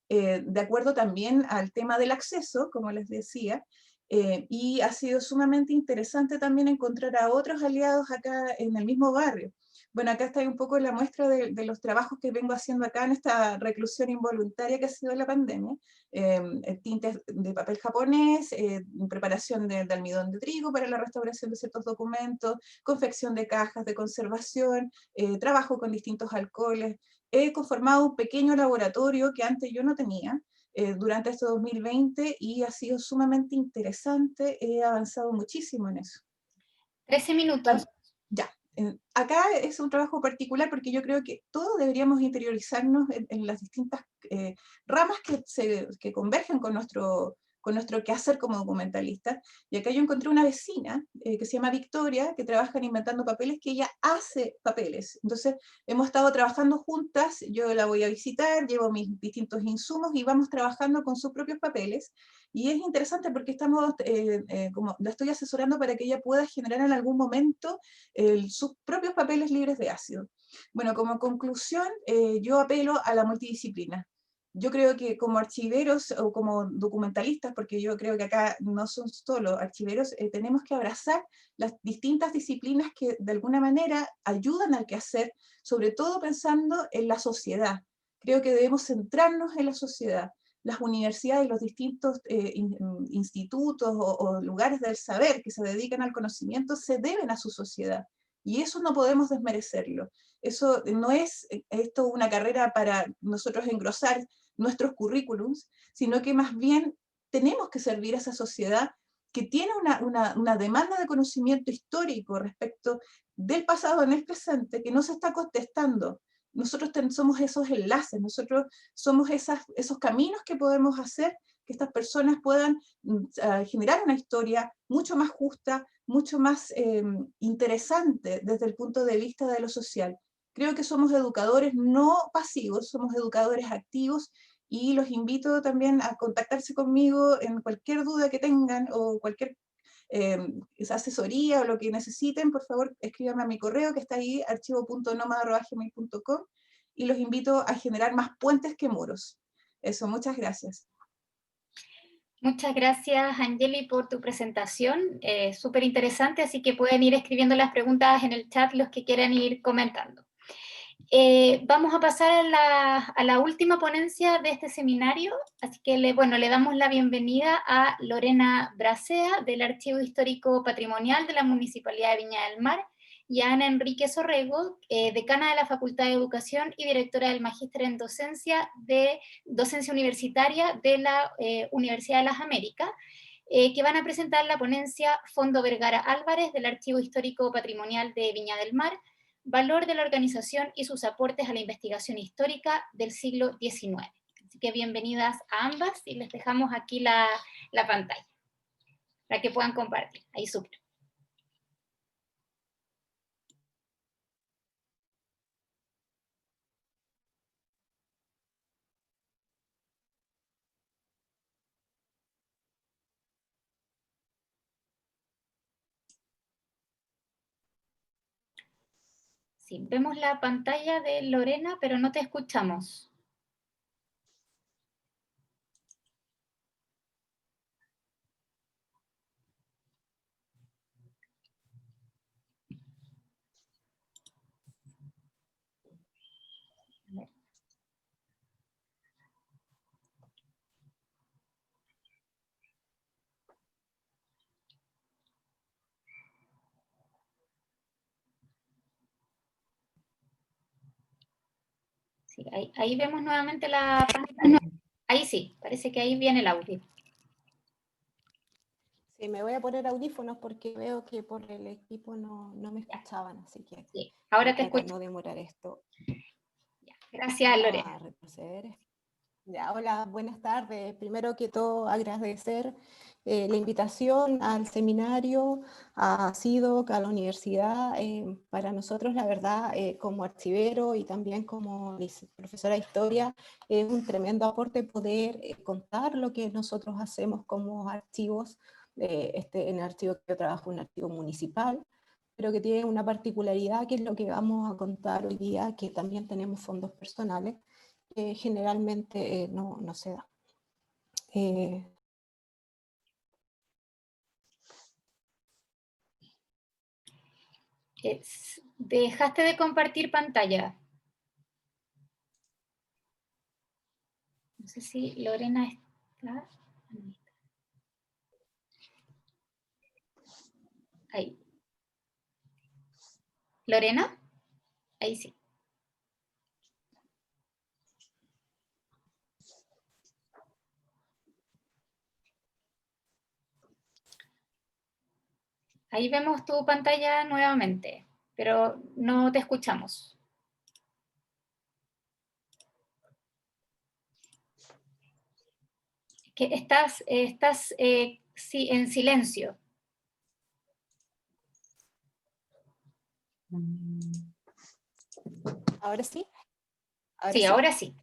de acuerdo también al tema del acceso, como les decía, y ha sido sumamente interesante también encontrar a otros aliados acá en el mismo barrio. Bueno, acá está un poco la muestra de los trabajos que vengo haciendo acá en esta reclusión involuntaria que ha sido la pandemia. Tintes de papel japonés, preparación de almidón de trigo para la restauración de ciertos documentos, confección de cajas de conservación, trabajo con distintos alcoholes. He conformado un pequeño laboratorio que antes yo no tenía, durante este 2020 y ha sido sumamente interesante, he avanzado muchísimo en eso. 13 minutos. Ya, acá es un trabajo particular porque yo creo que todos deberíamos interiorizarnos en las distintas ramas que convergen con nuestro quehacer como documentalista. Y acá yo encontré una vecina que se llama Victoria, que trabaja en Inventando Papeles, que ella hace papeles. Entonces hemos estado trabajando juntas, yo la voy a visitar, llevo mis distintos insumos y vamos trabajando con sus propios papeles. Y es interesante porque estamos, como la estoy asesorando para que ella pueda generar en algún momento sus propios papeles libres de ácido. Bueno, como conclusión, yo apelo a la multidisciplina. Yo creo que como archiveros o como documentalistas, porque yo creo que acá no son solo archiveros, tenemos que abrazar las distintas disciplinas que de alguna manera ayudan al quehacer, sobre todo pensando en la sociedad. Creo que debemos centrarnos en la sociedad. Las universidades y los distintos institutos o lugares del saber que se dedican al conocimiento se deben a su sociedad. Y eso no podemos desmerecerlo. Eso no es esto una carrera para nosotros engrosar nuestros currículums, sino que más bien tenemos que servir a esa sociedad que tiene una demanda de conocimiento histórico respecto del pasado en el presente que no se está contestando. Nosotros somos esos enlaces, nosotros somos esos caminos que podemos hacer que estas personas puedan generar una historia mucho más justa, mucho más interesante desde el punto de vista de lo social. Creo que somos educadores no pasivos, somos educadores activos, y los invito también a contactarse conmigo en cualquier duda que tengan o cualquier asesoría o lo que necesiten. Por favor, escríbanme a mi correo que está ahí, archivo.nomad@gmail.com, y los invito a generar más puentes que muros. Eso, muchas gracias. Muchas gracias, Angeli, por tu presentación. Súper interesante, así que pueden ir escribiendo las preguntas en el chat los que quieran ir comentando. Vamos a pasar a la última ponencia de este seminario, así que le damos la bienvenida a Lorena Bracea, del Archivo Histórico Patrimonial de la Municipalidad de Viña del Mar, y a Ana Enrique Sorrego, decana de la Facultad de Educación y directora del Magíster en Docencia Universitaria de la Universidad de las Américas, que van a presentar la ponencia Fondo Vergara Álvarez del Archivo Histórico Patrimonial de Viña del Mar, valor de la organización y sus aportes a la investigación histórica del siglo XIX. Así que bienvenidas a ambas, y les dejamos aquí la pantalla para que puedan compartir. Ahí súper. Sí, vemos la pantalla de Lorena, pero no te escuchamos. Sí, ahí vemos nuevamente la pantalla. Ahí sí, parece que ahí viene el audio. Sí, me voy a poner audífonos porque veo que por el equipo no me escuchaban, así que sí, ahora te escucho. No demorar esto. Gracias, Lorena. A retroceder. Ya, hola, buenas tardes. Primero que todo, agradecer la invitación al seminario, a CIDOC, a la universidad. Para nosotros, la verdad, como archivero y también como profesora de historia, es un tremendo aporte poder contar lo que nosotros hacemos como archivos. En el archivo que yo trabajo, un archivo municipal, pero que tiene una particularidad, que es lo que vamos a contar hoy día, que también tenemos fondos personales, que generalmente no se da. Dejaste de compartir pantalla. No sé si Lorena está. Ahí. ¿Lorena? Ahí sí. Ahí vemos tu pantalla nuevamente, pero no te escuchamos. Que estás sí, en silencio. ¿Ahora sí? Ahora sí.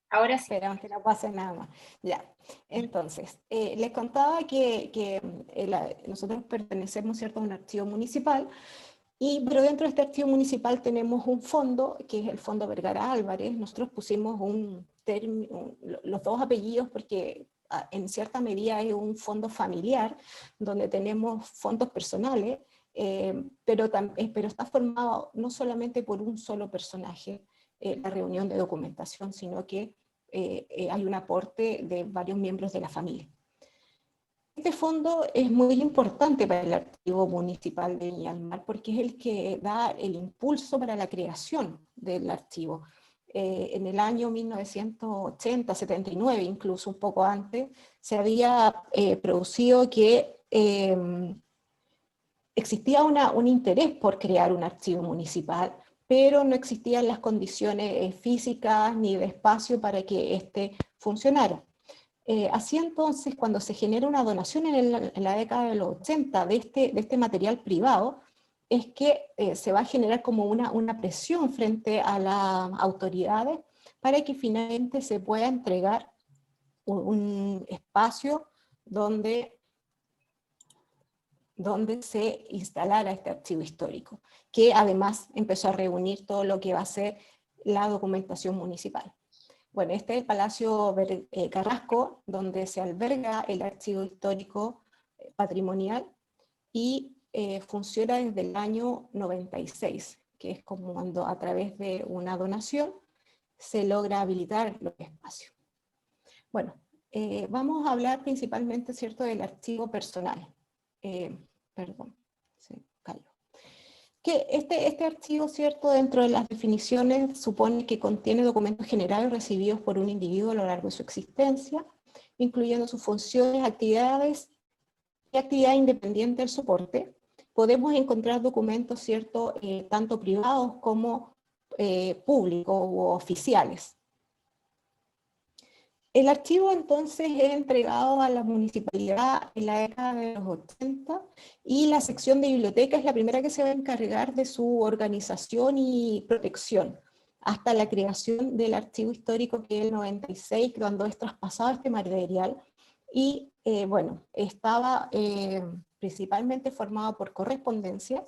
Ahora sí. Esperamos que no pase nada más. Ya, entonces, les contaba que nosotros pertenecemos, ¿cierto?, a un archivo municipal, pero dentro de este archivo municipal tenemos un fondo, que es el Fondo Vergara Álvarez. Nosotros pusimos los dos apellidos porque en cierta medida es un fondo familiar, donde tenemos fondos personales, pero está formado no solamente por un solo personaje, la reunión de documentación, sino que hay un aporte de varios miembros de la familia. Este fondo es muy importante para el Archivo Municipal de Viña del Mar porque es el que da el impulso para la creación del archivo. En el año 1980, 79, incluso un poco antes, se había producido que existía un interés por crear un archivo municipal, pero no existían las condiciones físicas ni de espacio para que éste funcionara. Así entonces, cuando se genera una donación en la década de los 80 de este material privado, es que se va a generar como una presión frente a las autoridades para que finalmente se pueda entregar un espacio donde se instalara este archivo histórico, que además empezó a reunir todo lo que va a ser la documentación municipal. Bueno, este es el Palacio Carrasco, donde se alberga el archivo histórico patrimonial y funciona desde el año 96, que es como cuando a través de una donación se logra habilitar los espacios. Bueno, vamos a hablar principalmente, ¿cierto?, del archivo personal. Perdón, se cayó. Que este archivo, ¿cierto?, dentro de las definiciones supone que contiene documentos generales recibidos por un individuo a lo largo de su existencia, incluyendo sus funciones, actividades y actividad independiente del soporte. Podemos encontrar documentos, ¿cierto?, tanto privados como públicos u oficiales. El archivo entonces es entregado a la municipalidad en la década de los 80 y la sección de biblioteca es la primera que se va a encargar de su organización y protección, hasta la creación del archivo histórico que es el 96, cuando es traspasado este material, y bueno, estaba principalmente formado por correspondencia,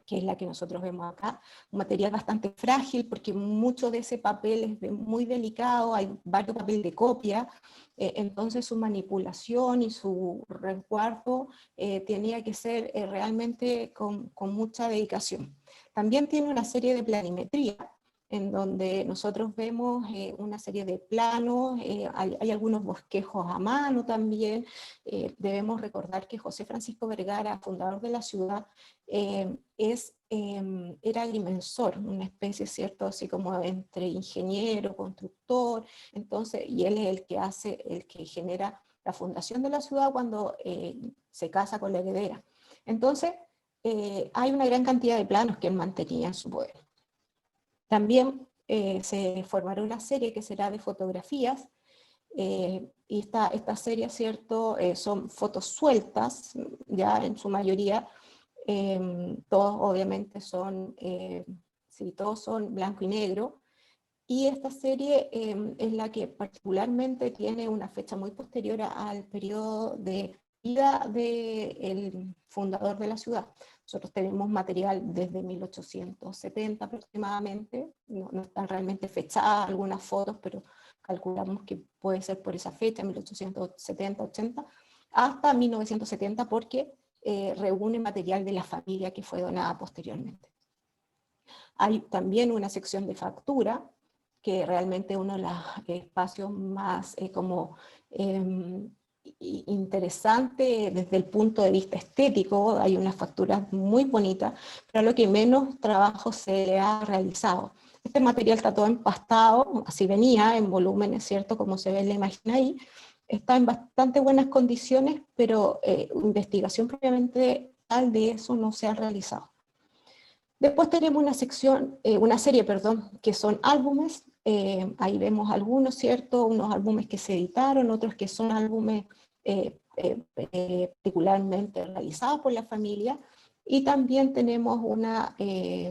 que es la que nosotros vemos acá, un material bastante frágil, porque mucho de ese papel es muy delicado, hay varios papeles de copia, entonces su manipulación y su resguardo tenía que ser realmente con mucha dedicación. También tiene una serie de planimetría, en donde nosotros vemos una serie de planos, hay algunos bosquejos a mano también. Debemos recordar que José Francisco Vergara, fundador de la ciudad, era agrimensor, una especie, ¿cierto?, así como entre ingeniero, constructor, entonces, y él es el que genera la fundación de la ciudad cuando se casa con la heredera. Entonces, hay una gran cantidad de planos que él mantenía en su poder. También se formará una serie que será de fotografías, y esta serie, ¿cierto?, son fotos sueltas, ya en su mayoría, todos obviamente son, sí, todos son blanco y negro, y esta serie es la que particularmente tiene una fecha muy posterior al periodo de vida del fundador de la ciudad. Nosotros tenemos material desde 1870 aproximadamente, no están realmente fechadas algunas fotos, pero calculamos que puede ser por esa fecha, 1870-80, hasta 1970, porque reúne material de la familia que fue donada posteriormente. Hay también una sección de factura, que realmente es uno de los espacios más interesante desde el punto de vista estético. Hay unas facturas muy bonitas, pero lo que menos trabajo se le ha realizado. Este material está todo empastado, así venía, en volúmenes, ¿cierto?, como se ve en la imagen ahí. Está en bastante buenas condiciones, pero investigación propiamente tal de eso no se ha realizado. Después tenemos una serie, que son álbumes. Ahí vemos algunos, ¿cierto?, unos álbumes que se editaron, otros que son álbumes particularmente realizados por la familia, y también tenemos una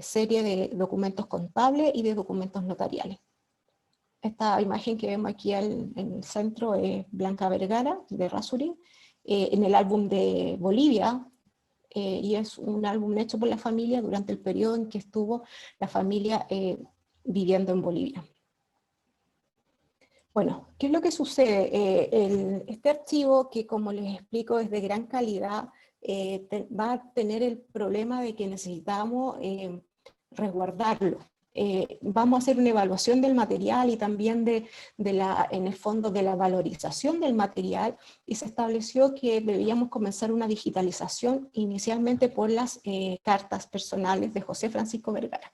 serie de documentos contables y de documentos notariales. Esta imagen que vemos aquí en el centro es Blanca Vergara, de Rasurín, en el álbum de Bolivia, y es un álbum hecho por la familia durante el periodo en que estuvo la familia viviendo en Bolivia. Bueno, ¿qué es lo que sucede? Este archivo, que como les explico es de gran calidad, va a tener el problema de que necesitamos resguardarlo. Vamos a hacer una evaluación del material y también en el fondo de la valorización del material, y se estableció que debíamos comenzar una digitalización inicialmente por las cartas personales de José Francisco Vergara.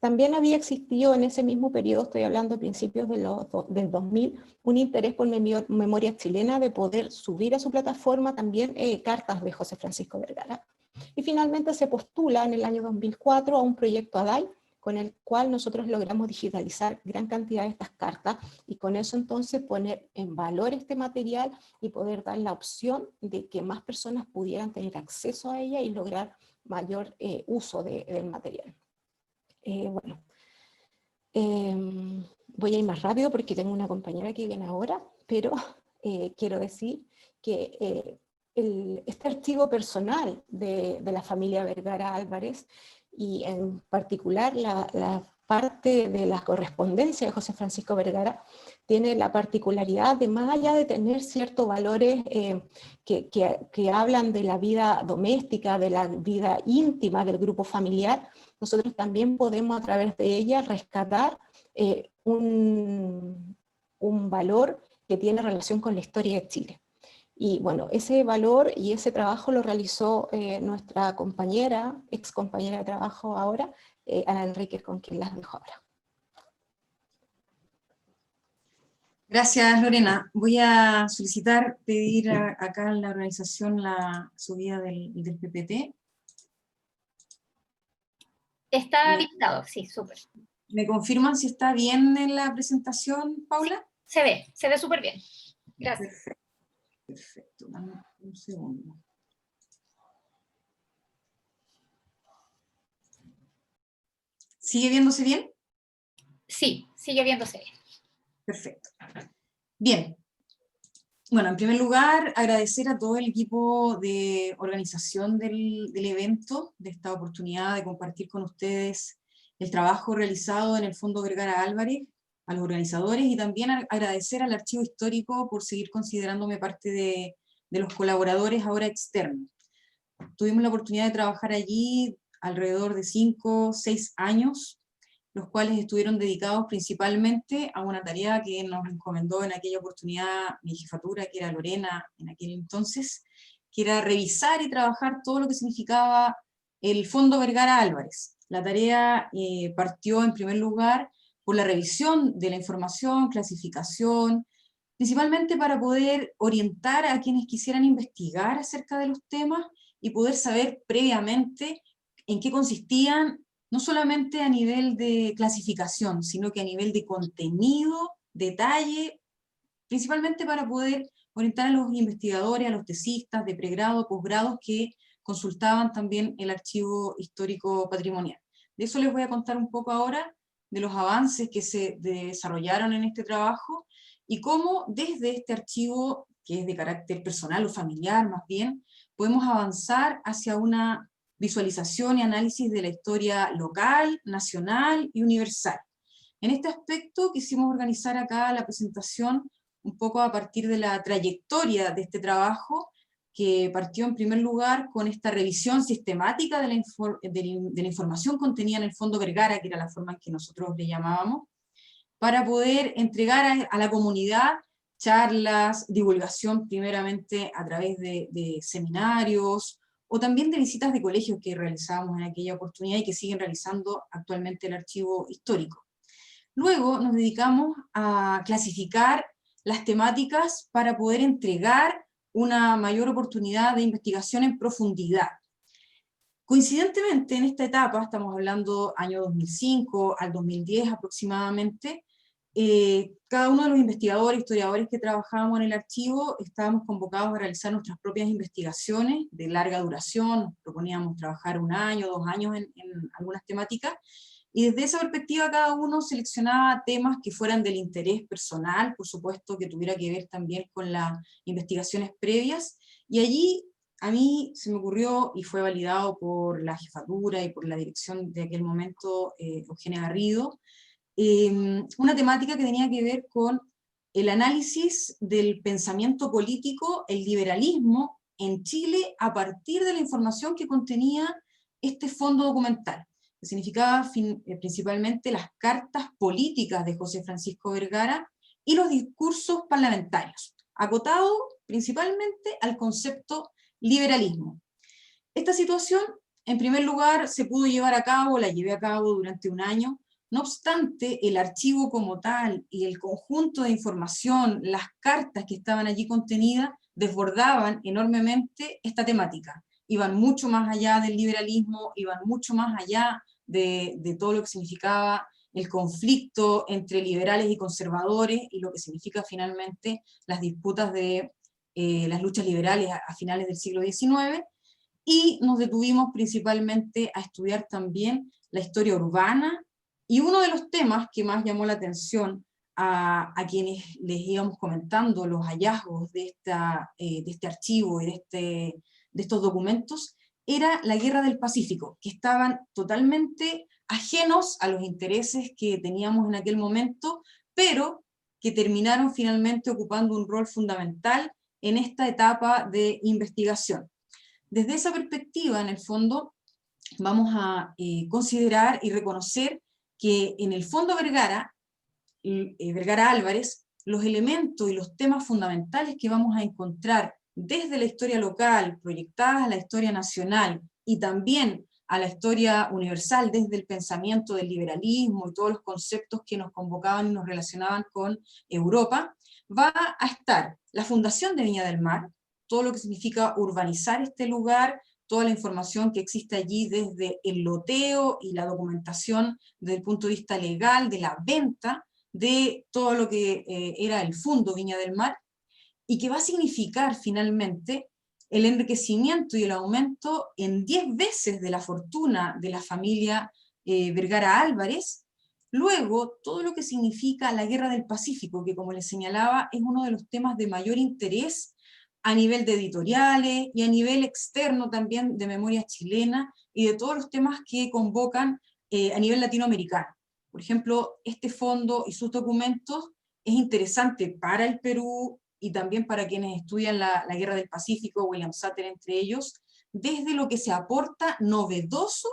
También había existido en ese mismo periodo, estoy hablando a principios del 2000, un interés por memoria chilena de poder subir a su plataforma también cartas de José Francisco Vergara. Y finalmente se postula en el año 2004 a un proyecto ADAI con el cual nosotros logramos digitalizar gran cantidad de estas cartas y con eso entonces poner en valor este material y poder dar la opción de que más personas pudieran tener acceso a ella y lograr mayor uso del material. Bueno, voy a ir más rápido porque tengo una compañera que viene ahora, pero quiero decir que este archivo personal de la familia Vergara Álvarez, y en particular la parte de la correspondencia de José Francisco Vergara, tiene la particularidad de, más allá de tener ciertos valores que hablan de la vida doméstica, de la vida íntima del grupo familiar, nosotros también podemos a través de ella rescatar un valor que tiene relación con la historia de Chile. Y bueno, ese valor y ese trabajo lo realizó nuestra compañera, ex compañera de trabajo ahora, Ana Enríquez, con quien las dejo ahora. Gracias, Lorena. Voy a pedir acá en la organización la subida del PPT. Está habilitado, sí, súper. ¿Me confirman si está bien en la presentación, Paula? Sí, se ve súper bien. Gracias. Perfecto. Perfecto, dame un segundo. ¿Sigue viéndose bien? Sí, sigue viéndose bien. Perfecto. Bien. Bueno, en primer lugar, agradecer a todo el equipo de organización del evento, de esta oportunidad de compartir con ustedes el trabajo realizado en el Fondo Vergara Álvarez, a los organizadores, y también agradecer al Archivo Histórico por seguir considerándome parte de los colaboradores ahora externos. Tuvimos la oportunidad de trabajar allí alrededor de 5 o 6 años, los cuales estuvieron dedicados principalmente a una tarea que nos encomendó en aquella oportunidad mi jefatura, que era Lorena en aquel entonces, que era revisar y trabajar todo lo que significaba el Fondo Vergara Álvarez. La tarea partió en primer lugar por la revisión de la información, clasificación, principalmente para poder orientar a quienes quisieran investigar acerca de los temas y poder saber previamente en qué consistían, no solamente a nivel de clasificación, sino que a nivel de contenido, detalle, principalmente para poder orientar a los investigadores, a los tesistas de pregrado, posgrado, que consultaban también el archivo histórico patrimonial. De eso les voy a contar un poco ahora, de los avances que se desarrollaron en este trabajo, y cómo desde este archivo, que es de carácter personal o familiar más bien, podemos avanzar hacia una visualización y análisis de la historia local, nacional y universal. En este aspecto quisimos organizar acá la presentación un poco a partir de la trayectoria de este trabajo, que partió en primer lugar con esta revisión sistemática de la información contenida en el Fondo Vergara, que era la forma en que nosotros le llamábamos, para poder entregar a la comunidad charlas, divulgación primeramente a través de seminarios, o también de visitas de colegios que realizábamos en aquella oportunidad y que siguen realizando actualmente el archivo histórico. Luego nos dedicamos a clasificar las temáticas para poder entregar una mayor oportunidad de investigación en profundidad. Coincidentemente en esta etapa, estamos hablando año 2005 al 2010 aproximadamente, cada uno de los investigadores, historiadores que trabajábamos en el archivo, estábamos convocados a realizar nuestras propias investigaciones de larga duración, nos proponíamos trabajar 1 año, 2 años en algunas temáticas, y desde esa perspectiva cada uno seleccionaba temas que fueran del interés personal, por supuesto que tuviera que ver también con las investigaciones previas, y allí a mí se me ocurrió, y fue validado por la jefatura y por la dirección de aquel momento, Eugenia Garrido, una temática que tenía que ver con el análisis del pensamiento político, el liberalismo en Chile a partir de la información que contenía este fondo documental, que significaba principalmente las cartas políticas de José Francisco Vergara y los discursos parlamentarios, acotado principalmente al concepto liberalismo. Esta situación, en primer lugar, se pudo llevar a cabo, la llevé a cabo durante 1 año. No obstante, el archivo como tal y el conjunto de información, las cartas que estaban allí contenidas, desbordaban enormemente esta temática. Iban mucho más allá del liberalismo, iban mucho más allá de todo lo que significaba el conflicto entre liberales y conservadores, y lo que significa finalmente las disputas de las luchas liberales a finales del siglo XIX, y nos detuvimos principalmente a estudiar también la historia urbana, y uno de los temas que más llamó la atención a quienes les íbamos comentando los hallazgos de este archivo y de estos documentos, era la Guerra del Pacífico, que estaban totalmente ajenos a los intereses que teníamos en aquel momento, pero que terminaron finalmente ocupando un rol fundamental en esta etapa de investigación. Desde esa perspectiva, en el fondo, vamos a considerar y reconocer que en el Fondo Vergara Álvarez, los elementos y los temas fundamentales que vamos a encontrar desde la historia local, proyectadas a la historia nacional, y también a la historia universal desde el pensamiento del liberalismo y todos los conceptos que nos convocaban y nos relacionaban con Europa, va a estar la fundación de Viña del Mar, todo lo que significa urbanizar este lugar, toda la información que existe allí desde el loteo y la documentación desde el punto de vista legal, de la venta, de todo lo que era el Fondo Viña del Mar, y que va a significar finalmente el enriquecimiento y el aumento en 10 veces de la fortuna de la familia Vergara Álvarez. Luego, todo lo que significa la Guerra del Pacífico, que como les señalaba, es uno de los temas de mayor interés a nivel de editoriales y a nivel externo también de memoria chilena, y de todos los temas que convocan a nivel latinoamericano. Por ejemplo, este fondo y sus documentos es interesante para el Perú, y también para quienes estudian la Guerra del Pacífico, William Sutter entre ellos, desde lo que se aporta novedoso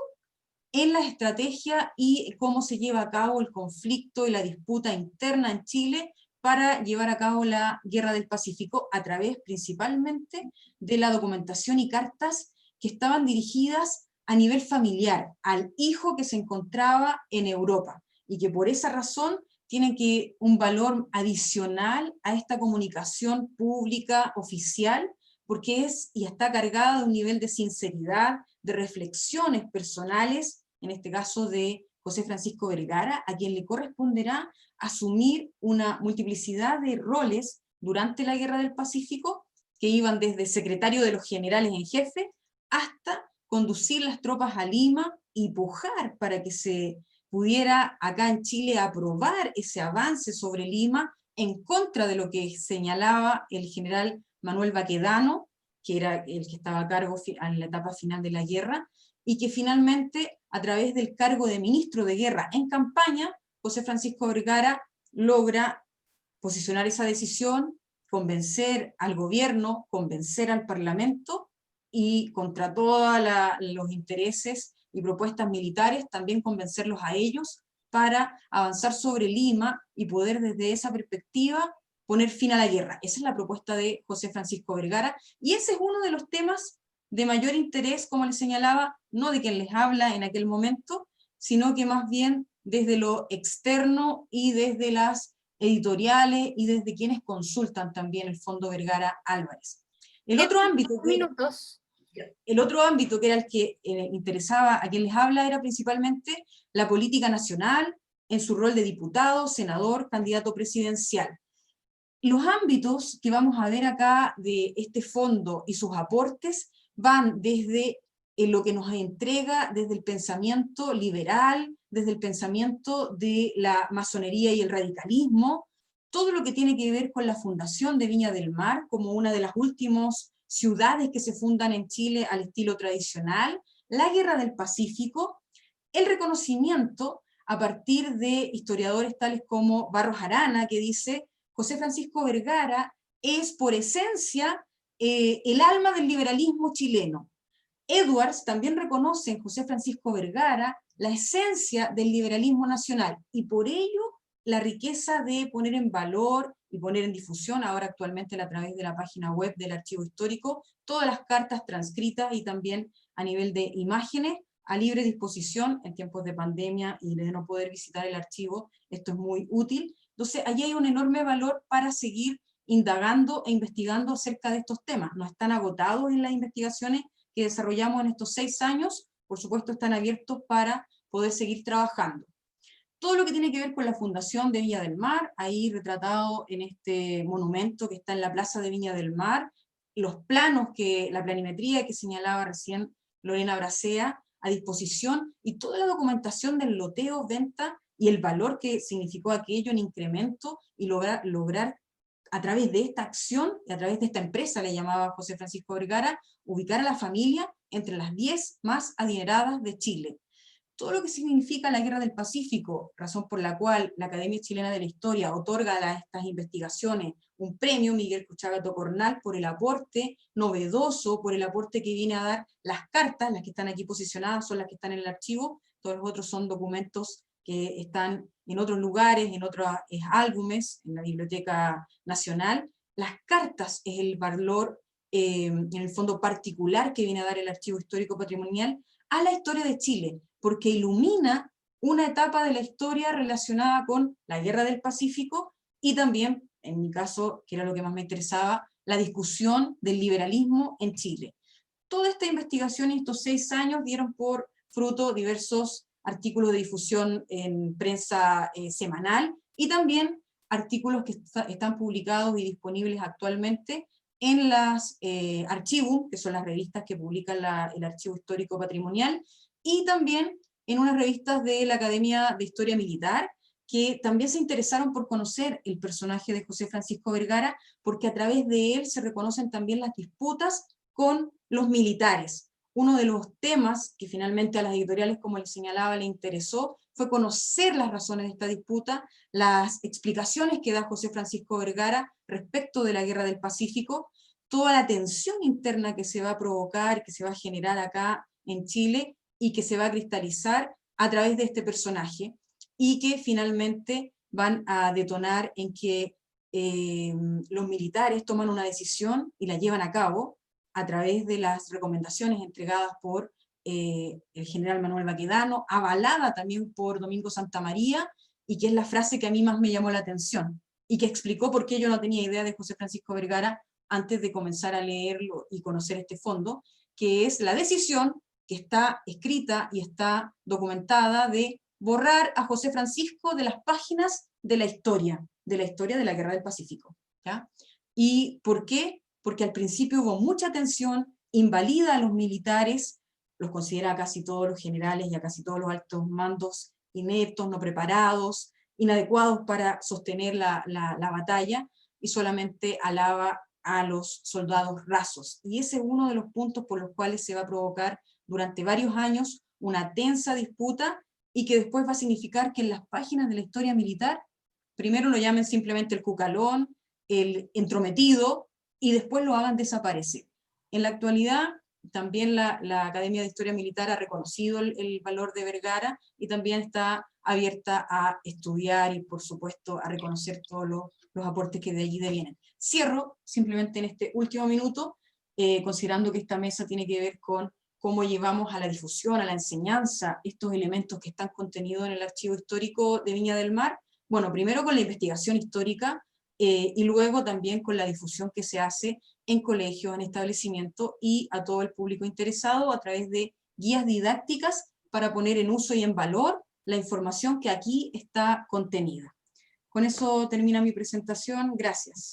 en la estrategia y cómo se lleva a cabo el conflicto y la disputa interna en Chile para llevar a cabo la Guerra del Pacífico, a través principalmente de la documentación y cartas que estaban dirigidas a nivel familiar, al hijo que se encontraba en Europa, y que por esa razón tienen un valor adicional a esta comunicación pública oficial, porque es y está cargada de un nivel de sinceridad, de reflexiones personales, en este caso de José Francisco Vergara, a quien le corresponderá asumir una multiplicidad de roles durante la Guerra del Pacífico, que iban desde secretario de los generales en jefe hasta conducir las tropas a Lima y pujar para que se pudiera acá en Chile aprobar ese avance sobre Lima en contra de lo que señalaba el general Manuel Baquedano, que era el que estaba a cargo en la etapa final de la guerra, y que finalmente, a través del cargo de ministro de guerra en campaña, José Francisco Vergara logra posicionar esa decisión, convencer al gobierno, convencer al parlamento, y contra todos los intereses y propuestas militares, también convencerlos a ellos para avanzar sobre Lima y poder desde esa perspectiva poner fin a la guerra. Esa es la propuesta de José Francisco Vergara, y ese es uno de los temas de mayor interés, como les señalaba, no de quien les habla en aquel momento, sino que más bien desde lo externo y desde las editoriales y desde quienes consultan también el Fondo Vergara Álvarez. El otro ámbito que era el que interesaba a quien les habla era principalmente la política nacional en su rol de diputado, senador, candidato presidencial. Los ámbitos que vamos a ver acá de este fondo y sus aportes van desde lo que nos entrega desde el pensamiento liberal, desde el pensamiento de la masonería y el radicalismo, todo lo que tiene que ver con la fundación de Viña del Mar como una de las últimas ciudades que se fundan en Chile al estilo tradicional, la Guerra del Pacífico, el reconocimiento a partir de historiadores tales como Barros Arana, que dice: José Francisco Vergara es por esencia el alma del liberalismo chileno. Edwards también reconoce en José Francisco Vergara la esencia del liberalismo nacional, y por ello la riqueza de poner en valor y poner en difusión, ahora actualmente a través de la página web del Archivo Histórico, todas las cartas transcritas y también a nivel de imágenes a libre disposición en tiempos de pandemia y de no poder visitar el archivo. Esto es muy útil. Entonces, allí hay un enorme valor para seguir indagando e investigando acerca de estos temas. No están agotados en las investigaciones que desarrollamos en estos 6 años, por supuesto están abiertos para poder seguir trabajando. Todo lo que tiene que ver con la Fundación de Viña del Mar, ahí retratado en este monumento que está en la Plaza de Viña del Mar, los planos, la planimetría que señalaba recién Lorena Bracea, a disposición, y toda la documentación del loteo, venta, y el valor que significó aquello en incremento, y lograr a través de esta acción, y a través de esta empresa, le llamaba José Francisco Vergara, ubicar a la familia entre las 10 más adineradas de Chile. Todo lo que significa la Guerra del Pacífico, razón por la cual la Academia Chilena de la Historia otorga a estas investigaciones un premio Miguel Kuchaga Tocornal por el aporte novedoso, por el aporte que viene a dar las cartas, las que están aquí posicionadas son las que están en el archivo, todos los otros son documentos que están en otros lugares, en otros álbumes, en la Biblioteca Nacional. Las cartas es el valor, en el fondo particular que viene a dar el Archivo Histórico Patrimonial a la historia de Chile, porque ilumina una etapa de la historia relacionada con la Guerra del Pacífico y también, en mi caso, que era lo que más me interesaba, la discusión del liberalismo en Chile. Toda esta investigación en estos 6 años dieron por fruto diversos artículos de difusión en prensa semanal y también artículos que están publicados y disponibles actualmente en las Archivum, que son las revistas que publica el Archivo Histórico Patrimonial, y también en unas revistas de la Academia de Historia Militar, que también se interesaron por conocer el personaje de José Francisco Vergara, porque a través de él se reconocen también las disputas con los militares. Uno de los temas que finalmente a las editoriales, como les señalaba, le interesó, fue conocer las razones de esta disputa, las explicaciones que da José Francisco Vergara respecto de la Guerra del Pacífico, toda la tensión interna que se va a provocar, que se va a generar acá en Chile, y que se va a cristalizar a través de este personaje, y que finalmente van a detonar en que los militares toman una decisión y la llevan a cabo a través de las recomendaciones entregadas por el general Manuel Baquedano, avalada también por Domingo Santamaría, y que es la frase que a mí más me llamó la atención, y que explicó por qué yo no tenía idea de José Francisco Vergara antes de comenzar a leerlo y conocer este fondo, que es la decisión que está escrita y está documentada de borrar a José Francisco de las páginas de la historia de la Guerra del Pacífico. ¿Ya? ¿Y por qué? Porque al principio hubo mucha tensión, invalida a los militares, los considera a casi todos los generales y a casi todos los altos mandos ineptos, no preparados, inadecuados para sostener la batalla, y solamente alaba a los soldados rasos. Y ese es uno de los puntos por los cuales se va a provocar durante varios años una tensa disputa, y que después va a significar que en las páginas de la historia militar, primero lo llamen simplemente el cucalón, el entrometido, y después lo hagan desaparecer. En la actualidad, también la Academia de Historia Militar ha reconocido el valor de Vergara, y también está abierta a estudiar y, por supuesto, a reconocer todos los aportes que de allí devienen. Cierro simplemente en este último minuto, considerando que esta mesa tiene que ver con cómo llevamos a la difusión, a la enseñanza, estos elementos que están contenidos en el Archivo Histórico de Viña del Mar. Bueno, primero con la investigación histórica, y luego también con la difusión que se hace en colegios, en establecimientos, y a todo el público interesado a través de guías didácticas para poner en uso y en valor la información que aquí está contenida. Con eso termina mi presentación. Gracias.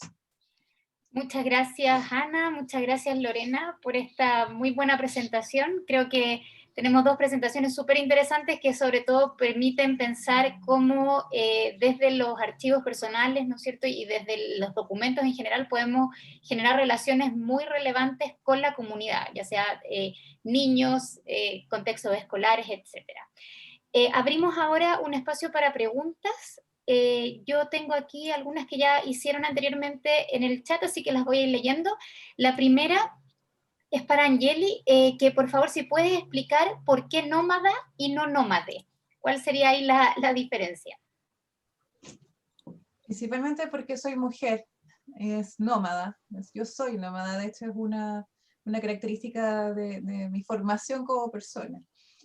Muchas gracias, Ana, muchas gracias, Lorena, por esta muy buena presentación. Creo que tenemos 2 presentaciones súper interesantes que sobre todo permiten pensar cómo desde los archivos personales, ¿no es cierto?, y desde los documentos en general podemos generar relaciones muy relevantes con la comunidad, ya sea niños, contextos escolares, etc. Abrimos ahora un espacio para preguntas. Yo tengo aquí algunas que ya hicieron anteriormente en el chat, así que las voy a ir leyendo. La primera es para Angeli, que por favor si puedes explicar por qué nómada y no nómade. ¿Cuál sería ahí la diferencia? Principalmente porque soy mujer, es nómada. Yo soy nómada, de hecho es una característica de mi formación como persona.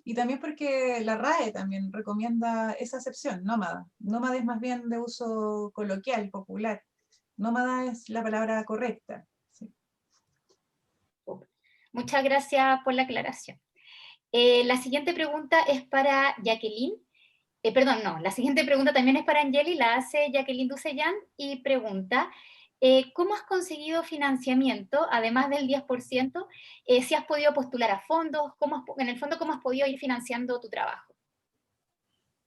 Y también porque la RAE también recomienda esa acepción, nómada. Nómada es más bien de uso coloquial, popular. Nómada es la palabra correcta. Sí. Muchas gracias por la aclaración. La siguiente pregunta es para Jacqueline. Perdón, no, la siguiente pregunta también es para Angeli, la hace Jacqueline Ducellán y pregunta, ¿cómo has conseguido financiamiento, además del 10%? Si has podido postular a fondos, en el fondo, ¿cómo has podido ir financiando tu trabajo?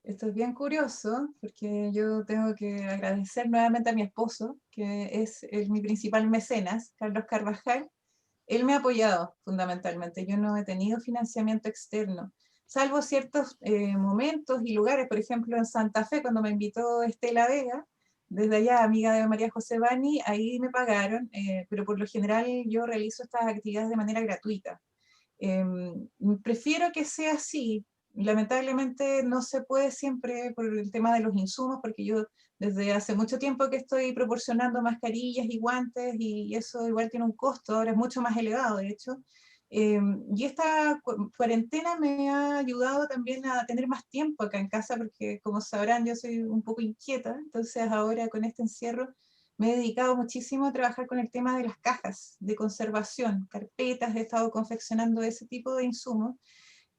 Esto es bien curioso, porque yo tengo que agradecer nuevamente a mi esposo, que es mi principal mecenas, Carlos Carvajal. Él me ha apoyado fundamentalmente, yo no he tenido financiamiento externo, salvo ciertos momentos y lugares, por ejemplo en Santa Fe, cuando me invitó Estela Vega, desde allá, amiga de María José Bani, ahí me pagaron, pero por lo general yo realizo estas actividades de manera gratuita. Prefiero que sea así. Lamentablemente no se puede siempre por el tema de los insumos, porque yo desde hace mucho tiempo que estoy proporcionando mascarillas y guantes y eso igual tiene un costo, ahora es mucho más elevado de hecho. Y esta cuarentena me ha ayudado también a tener más tiempo acá en casa, porque como sabrán yo soy un poco inquieta, entonces ahora con este encierro me he dedicado muchísimo a trabajar con el tema de las cajas de conservación, carpetas, he estado confeccionando ese tipo de insumos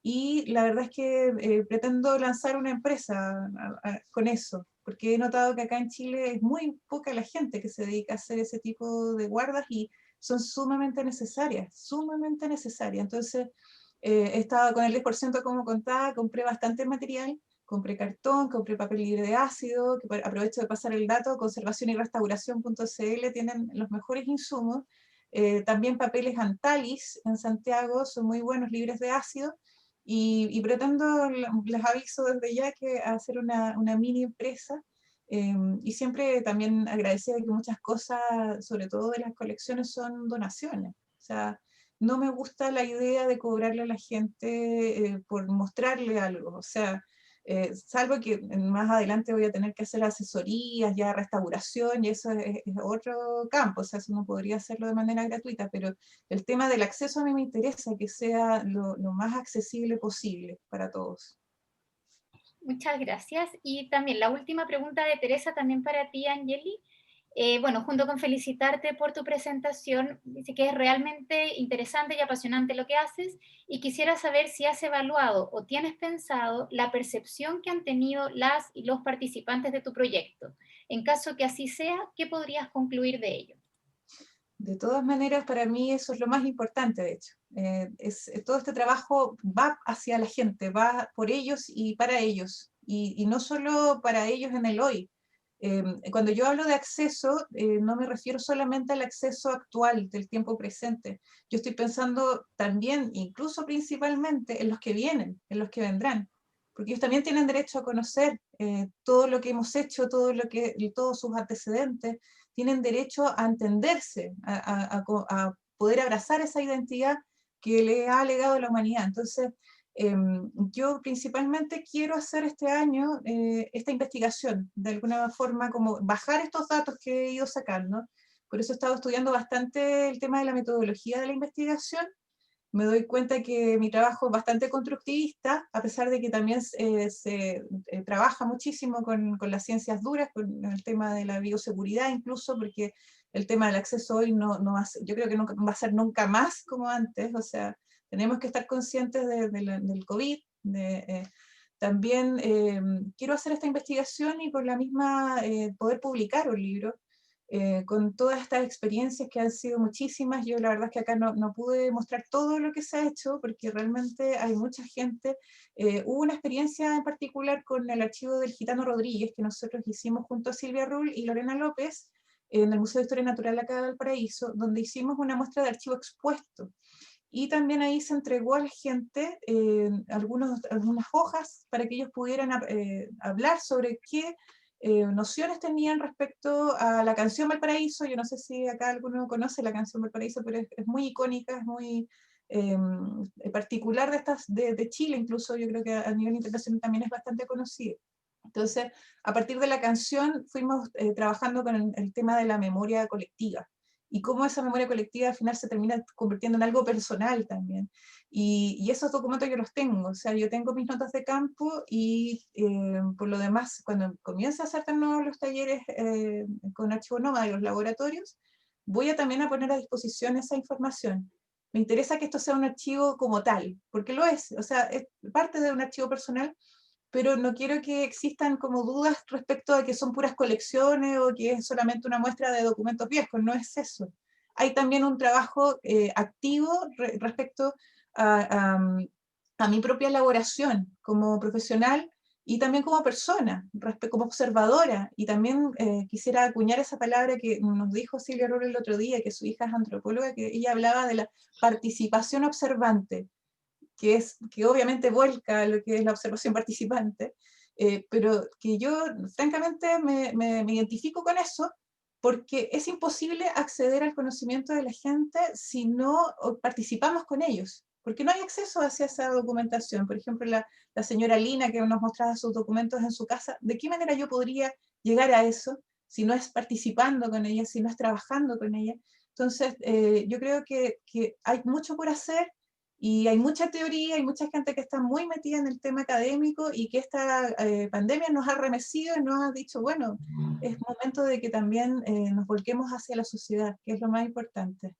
y la verdad es que pretendo lanzar una empresa con eso, porque he notado que acá en Chile es muy poca la gente que se dedica a hacer ese tipo de guardas y son sumamente necesarias, sumamente necesarias. Entonces, he estado con el 10% como contaba, compré bastante material, compré cartón, compré papel libre de ácido, que aprovecho de pasar el dato, conservación y restauración.cl tienen los mejores insumos, también papeles Antalis en Santiago, son muy buenos, libres de ácido, y pretendo, les aviso desde ya, que hacer una mini empresa, y siempre también agradecida de que muchas cosas, sobre todo de las colecciones, son donaciones. O sea, no me gusta la idea de cobrarle a la gente por mostrarle algo. O sea, salvo que más adelante voy a tener que hacer asesorías, ya restauración, y eso es otro campo, o sea, eso no podría hacerlo de manera gratuita, pero el tema del acceso a mí me interesa que sea lo más accesible posible para todos. Muchas gracias. Y también la última pregunta de Teresa, también para ti, Angeli. Bueno, junto con felicitarte por tu presentación, dice que es realmente interesante y apasionante lo que haces, y quisiera saber si has evaluado o tienes pensado la percepción que han tenido las y los participantes de tu proyecto. En caso que así sea, ¿qué podrías concluir de ello? De todas maneras, para mí eso es lo más importante, de hecho. Todo este trabajo va hacia la gente, va por ellos y para ellos, y no solo para ellos en el hoy. Cuando yo hablo de acceso, no me refiero solamente al acceso actual del tiempo presente. Yo estoy pensando también, incluso principalmente, en los que vienen, en los que vendrán, porque ellos también tienen derecho a conocer todo lo que hemos hecho, todos sus antecedentes, tienen derecho a entenderse, a poder abrazar esa identidad que le ha legado la humanidad. Entonces, yo principalmente quiero hacer este año esta investigación, de alguna forma como bajar estos datos que he ido sacando. Por eso he estado estudiando bastante el tema de la metodología de la investigación. Me doy cuenta que mi trabajo es bastante constructivista, a pesar de que también se trabaja muchísimo con las ciencias duras, con el tema de la bioseguridad incluso, porque el tema del acceso hoy yo creo que no va a ser nunca más como antes. O sea, tenemos que estar conscientes del COVID. También quiero hacer esta investigación y por la misma poder publicar un libro. Con todas estas experiencias que han sido muchísimas. Yo la verdad es que acá no pude mostrar todo lo que se ha hecho, porque realmente hay mucha gente. Hubo una experiencia en particular con el archivo del Gitano Rodríguez, que nosotros hicimos junto a Silvia Rull y Lorena López, en el Museo de Historia Natural acá de Valparaíso, donde hicimos una muestra de archivo expuesto. Y también ahí se entregó a la gente algunas hojas para que ellos pudieran hablar sobre qué nociones tenían respecto a la canción Valparaíso. Yo no sé si acá alguno conoce la canción Valparaíso, pero es muy icónica, es muy particular de Chile, incluso yo creo que a nivel internacional también es bastante conocido. Entonces, a partir de la canción fuimos trabajando con el tema de la memoria colectiva, y cómo esa memoria colectiva al final se termina convirtiendo en algo personal también. Y esos documentos yo los tengo, o sea, yo tengo mis notas de campo, y por lo demás, cuando comience a hacer de nuevo los talleres con Archivo Nómada y los laboratorios, voy a también a poner a disposición esa información. me interesa que esto sea un archivo como tal, porque lo es, o sea, es parte de un archivo personal, pero no quiero que existan como dudas respecto a que son puras colecciones o que es solamente una muestra de documentos viejos, no es eso. Hay también un trabajo activo respecto a mi propia elaboración como profesional y también como persona, como observadora. Y también quisiera acuñar esa palabra que nos dijo Silvia Robles el otro día, que su hija es antropóloga, que ella hablaba de la participación observante, que obviamente vuelca lo que es la observación participante, pero que yo francamente me identifico con eso, porque es imposible acceder al conocimiento de la gente si no participamos con ellos, porque no hay acceso hacia esa documentación. Por ejemplo, la señora Lina, que nos mostraba sus documentos en su casa, ¿de qué manera yo podría llegar a eso si no es participando con ella, si no es trabajando con ella? Entonces, yo creo que hay mucho por hacer, y hay mucha teoría, hay mucha gente que está muy metida en el tema académico y que esta pandemia nos ha remecido y nos ha dicho, bueno, es momento de que también nos volquemos hacia la sociedad, que es lo más importante.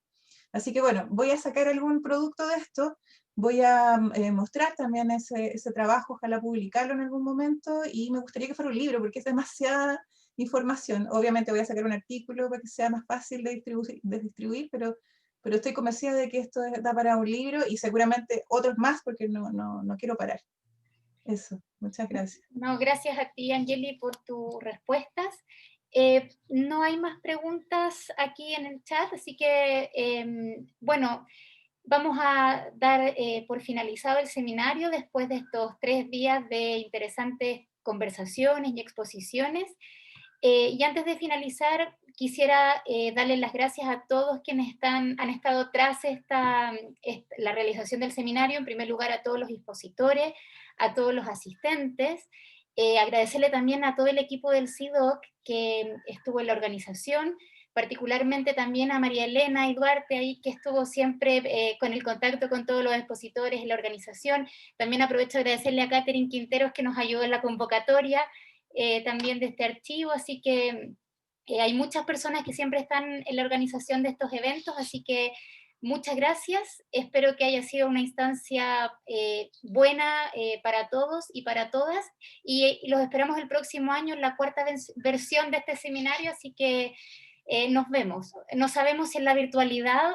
Así que bueno, voy a sacar algún producto de esto, voy a mostrar también ese trabajo, ojalá publicarlo en algún momento, y me gustaría que fuera un libro, porque es demasiada información. Obviamente voy a sacar un artículo para que sea más fácil de distribuir, pero estoy convencida de que esto da para un libro y seguramente otros más, porque no quiero parar. Eso, muchas gracias. No, gracias a ti, Angeli, por tus respuestas. No hay más preguntas aquí en el chat, así que, bueno, vamos a dar por finalizado el seminario después de estos 3 días de interesantes conversaciones y exposiciones. Y antes de finalizar, quisiera darles las gracias a todos quienes han estado tras la realización del seminario. En primer lugar, a todos los expositores, a todos los asistentes. Agradecerle también a todo el equipo del CIDOC que estuvo en la organización, particularmente también a María Elena y Duarte, ahí que estuvo siempre con el contacto con todos los expositores en la organización. También aprovecho de agradecerle a Catherine Quinteros, que nos ayudó en la convocatoria también de este archivo, así que hay muchas personas que siempre están en la organización de estos eventos, así que muchas gracias. Espero que haya sido una instancia buena para todos y para todas, y los esperamos el próximo año en la 4ª versión de este seminario, así que nos vemos. No sabemos si en la virtualidad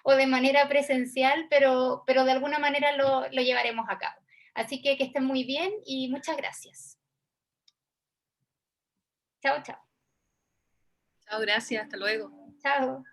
o de manera presencial, pero de alguna manera lo llevaremos a cabo. Así que estén muy bien y muchas gracias. Chao, chao. Chao, gracias, hasta luego. Chao.